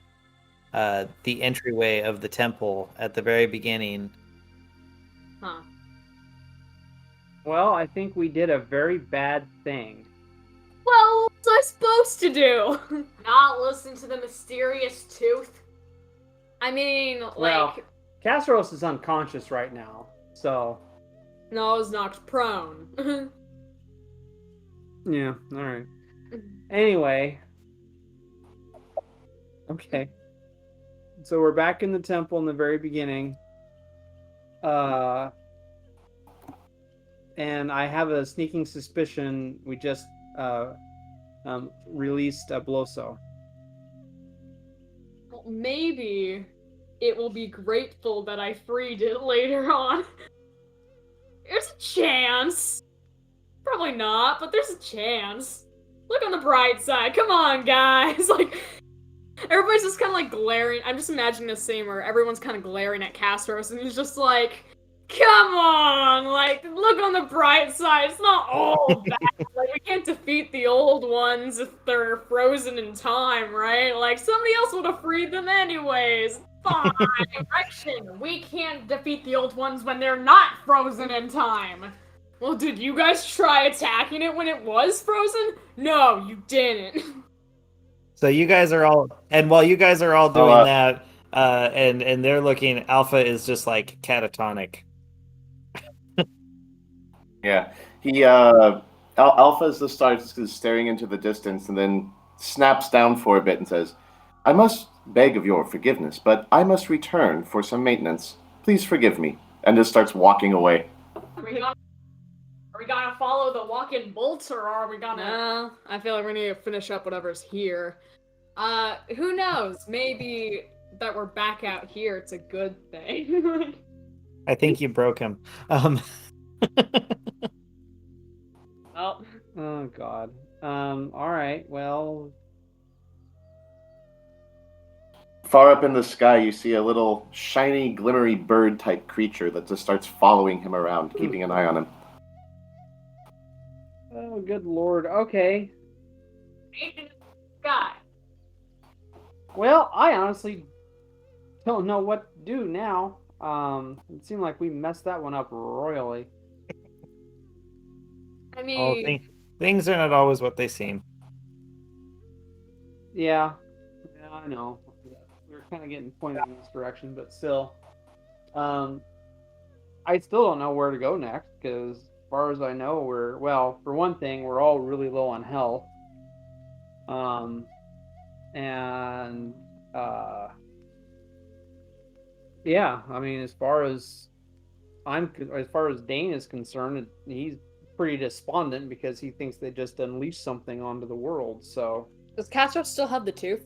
entryway of the temple at the very beginning. Huh. Well, I think we did a very bad thing. Well, what was I supposed to do? Not listen to the mysterious tooth. I mean, like... Well, Castros is unconscious right now, so... No, I was knocked prone. Yeah, alright. Anyway. Okay. So we're back in the temple in the very beginning. And I have a sneaking suspicion we just released a Bloso. Well, maybe it will be grateful that I freed it later on. There's a chance. Probably not, but there's a chance. Look on the bright side. Come on, guys. Like, everybody's just kind of like glaring. I'm just imagining a scene where everyone's kind of glaring at Castros, and he's just like, come on, like, look on the bright side. It's not all bad. Like, we can't defeat the old ones if they're frozen in time, right? Like, somebody else would have freed them anyways. Fine, direction. We can't defeat the old ones when they're not frozen in time. Well, did you guys try attacking it when it was frozen? No, you didn't. So you guys are all, and while you guys are all doing Oh, that, and they're looking, Alpha is just like catatonic. Yeah. He Alpha just starts staring into the distance and then snaps down for a bit and says, "I must beg of your forgiveness, but I must return for some maintenance. Please forgive me." And just starts walking away. Are we gonna follow the walking bolts, or are we gonna? No, I feel like we need to finish up whatever's here. Who knows? Maybe that we're back out here. It's a good thing. I think you broke him. Well, Oh God. All right. Well, Far up in the sky, you see a little shiny, glimmery bird-type creature that just starts following him around, keeping an eye on him. oh good Lord. Okay. guy. Well, I honestly don't know what to do now. It seemed like we messed that one up royally. I Oh, mean, things are not always what they seem. Yeah, I know. We're kind of getting pointed in this direction, but still, I still don't know where to go next because, as far as I know, for one thing, we're all really low on health. And yeah, I mean, as far as Dane is concerned, he's pretty despondent because he thinks they just unleashed something onto the world. So. does Castro still have the tooth?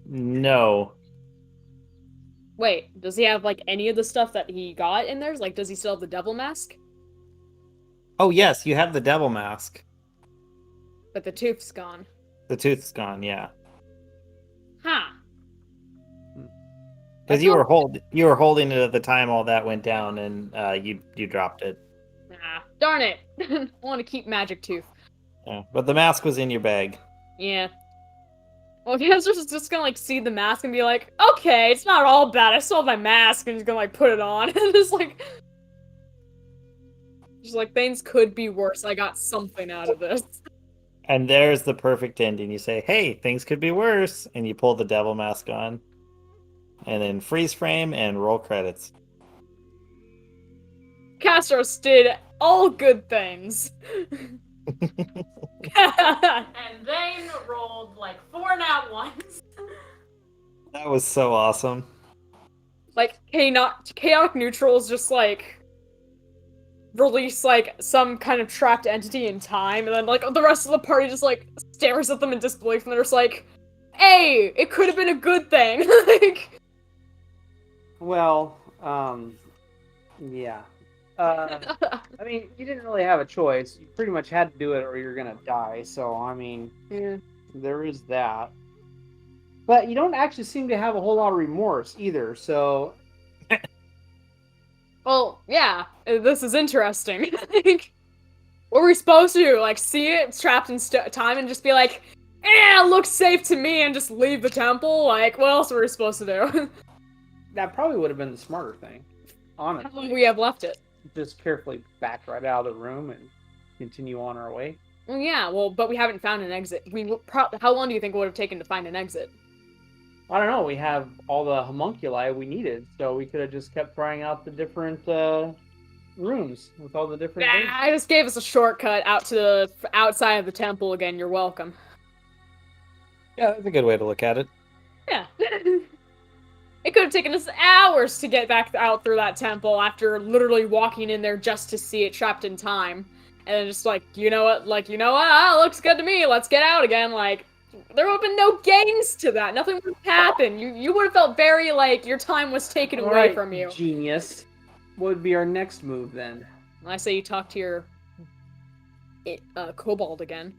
No. Wait, does he have like any of the stuff that he got in there? Like, does he still have the devil mask? Oh, yes, you have the devil mask. But the tooth's gone. The tooth's gone, yeah. Huh. Because you were holding it at the time all that went down, and you dropped it. Nah, darn it. I want to keep magic tooth. Yeah, but the mask was in your bag. Yeah. Well, Castor's just gonna like see the mask and be like, okay, it's not all bad. I still have my mask, and he's gonna like put it on and just like things could be worse. I got something out of this. And there's the perfect ending. You say, hey, things could be worse, and you pull the devil mask on. And then freeze frame and roll credits. Castros did all good things. And Dane rolled like 4 nat ones. That was so awesome. Like, chaotic neutrals just like release like some kind of trapped entity in time, and then like the rest of the party just like stares at them in disbelief, and they're just like, hey, it could have been a good thing. Like, Well, yeah. I mean, you didn't really have a choice. You pretty much had to do it or you're gonna die. So, I mean, there is that. But you don't actually seem to have a whole lot of remorse either. So, well, yeah, this is interesting. Like, what were we supposed to do? Like, see it trapped in time and just be like, it looks safe to me, and just leave the temple? Like, what else were we supposed to do? that probably would have been the smarter thing. How Honestly, long we have left it? just carefully back right out of the room and continue on our way. Well, yeah, but we haven't found an exit. How long do you think it would have taken to find an exit? I don't know. We have all the homunculi we needed, so we could have just kept trying out the different rooms with all the different. I just gave us a shortcut out to the outside of the temple again. You're welcome. Yeah, that's a good way to look at it. Yeah. It could have taken us hours to get back out through that temple after literally walking in there just to see it trapped in time. And then just like, you know what, looks good to me, let's get out again. Like, there would have been no gains to that. Nothing would have happened. You would have felt very like your time was taken away from you. Genius. What would be our next move then? I say you talk to your kobold again.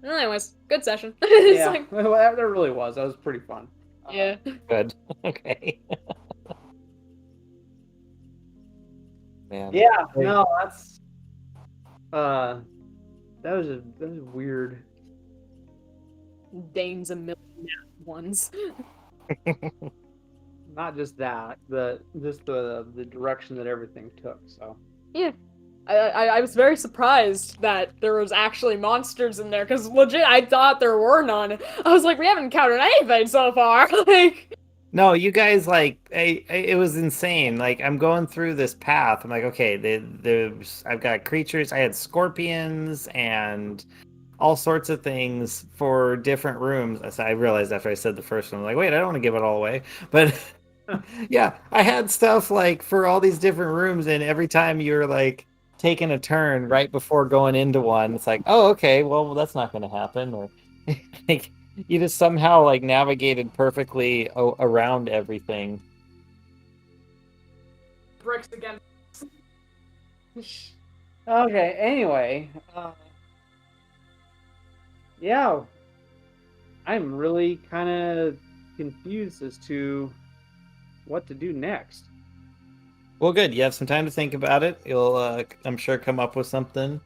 Anyways, good session. It's Yeah, like, well, that really was. That was pretty fun. yeah. Good. Okay. Man. Yeah, no, that's that was weird. Dane's a million ones. Not just that, the direction that everything took. So Yeah. I was very surprised that there was actually monsters in there, because legit, I thought there were none. I was like, we haven't encountered anything so far. Like, No, you guys it was insane. Like I'm going through this path. I'm like, okay, I've got creatures. I had scorpions and all sorts of things for different rooms. I realized after I said the first one, I'm like, wait, I don't want to give it all away. But yeah, I had stuff like for all these different rooms, and every time you're like taking a turn right before going into one, it's like, oh, okay, well, that's not going to happen. Or like you just somehow like navigated perfectly around everything. bricks again. okay. Anyway, yeah, I'm really kind of confused as to what to do next. Well, good. You have some time to think about it. You'll, I'm sure, come up with something.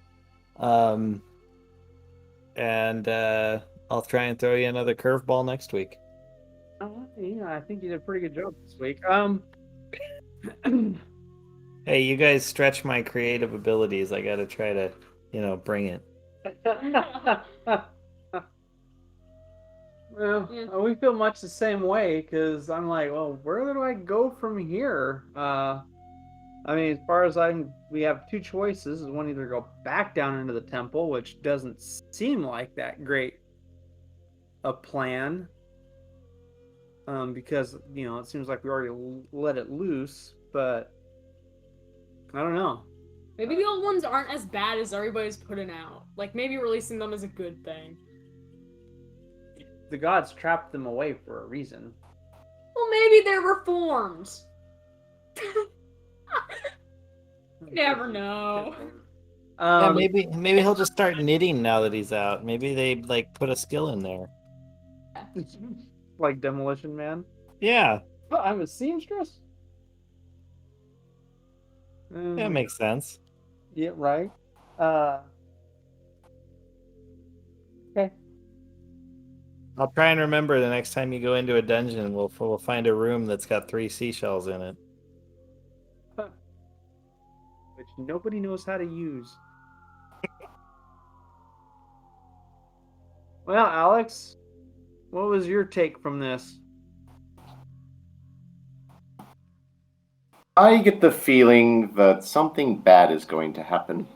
And I'll try and throw you another curveball next week. Yeah, I think you did a pretty good job this week. Hey, you guys stretch my creative abilities. I got to try to, bring it. Well, Yeah. we feel much the same way, because I'm like, well, where do I go from here? I mean, as far as we have two choices. One, either go back down into the temple, which doesn't seem like that great a plan, because it seems like we already let it loose, but I don't know. Maybe the old ones aren't as bad as everybody's putting out. Like, maybe releasing them is a good thing. The gods trapped them away for a reason. Well, maybe they're reformed. Never know. Yeah, maybe he'll just start knitting now that he's out. Maybe they like put a skill in there. Like Demolition Man. Yeah, Oh, I'm a seamstress. that makes sense. Yeah, right. Okay. I'll try and remember the next time you go into a dungeon. We'll find a room that's got 3 seashells in it. Which nobody knows how to use. Well, Alex, what was your take from this? I get the feeling that something bad is going to happen.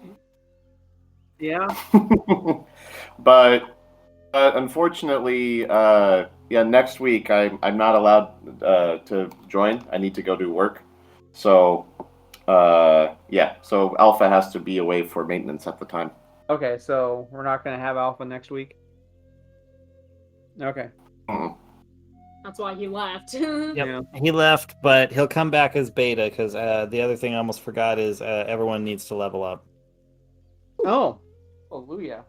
Yeah. But unfortunately, next week I'm not allowed to join. I need to go do work. So, so Alpha has to be away for maintenance at the time. Okay, so we're not going to have Alpha next week? Okay. Mm. That's why he left. Yep, Yeah. he left, but he'll come back as beta because the other thing I almost forgot is everyone needs to level up. Oh. Hallelujah.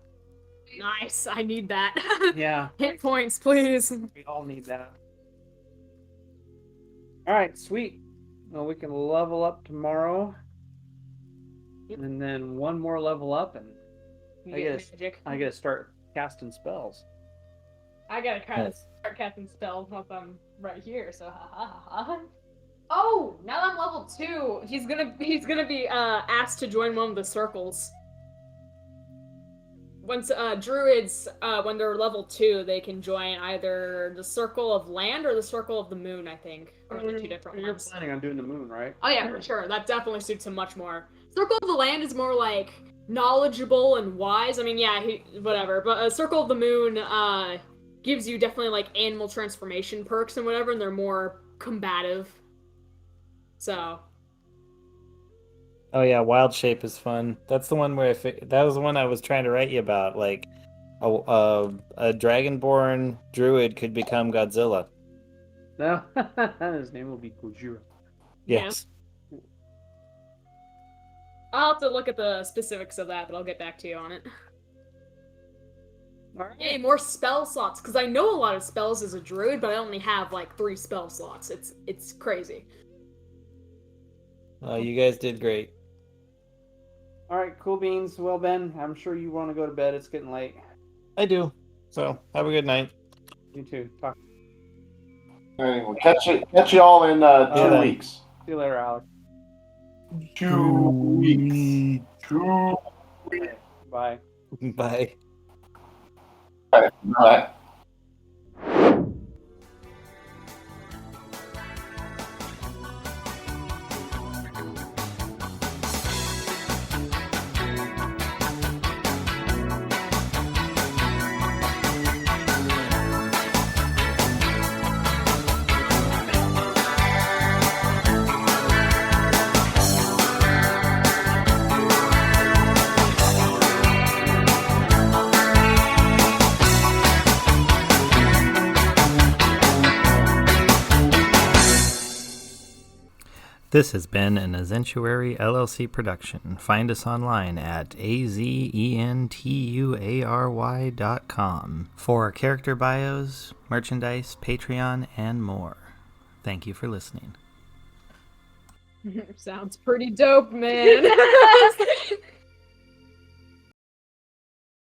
Nice, I need that. Yeah. Hit points, please. We all need that. Alright, sweet. Well, we can level up tomorrow. And then one more level up, and Magic. I gotta start casting spells. I gotta start casting spells once I'm right here, so ha ha ha ha. Oh, now that I'm level 2, he's gonna be asked to join one of the circles. Once druids, when they're level 2, they can join either the Circle of Land or the Circle of the Moon, I think. Or the 2 different You're ones. planning on doing the moon, right? Oh yeah, for sure. That definitely suits him much more. Circle of the Land is more like knowledgeable and wise. I mean, yeah, whatever. But Circle of the Moon gives you definitely like animal transformation perks and whatever, and they're more combative. So. Oh yeah, Wild Shape is fun. That's the one where that was the one I was trying to write you about. Like a dragonborn druid could become Godzilla. No, his name will be Gojira. Yes. Yeah. I'll have to look at the specifics of that, but I'll get back to you on it. All right. Yay, more spell slots, because I know a lot of spells as a druid, but I only have like 3 spell slots. It's crazy. You guys did great. All right, cool beans. Well, Ben, I'm sure you want to go to bed. It's getting late. I do. So have a good night. You too. Talk. Anyway, we'll catch you all in 2 then. weeks. See you later, Alex. 2 weeks. 2 weeks. Bye. Bye. Bye. This has been an Azentuary LLC production. Find us online at azentuary.com for our character bios, merchandise, Patreon, and more. Thank you for listening. Sounds pretty dope, man.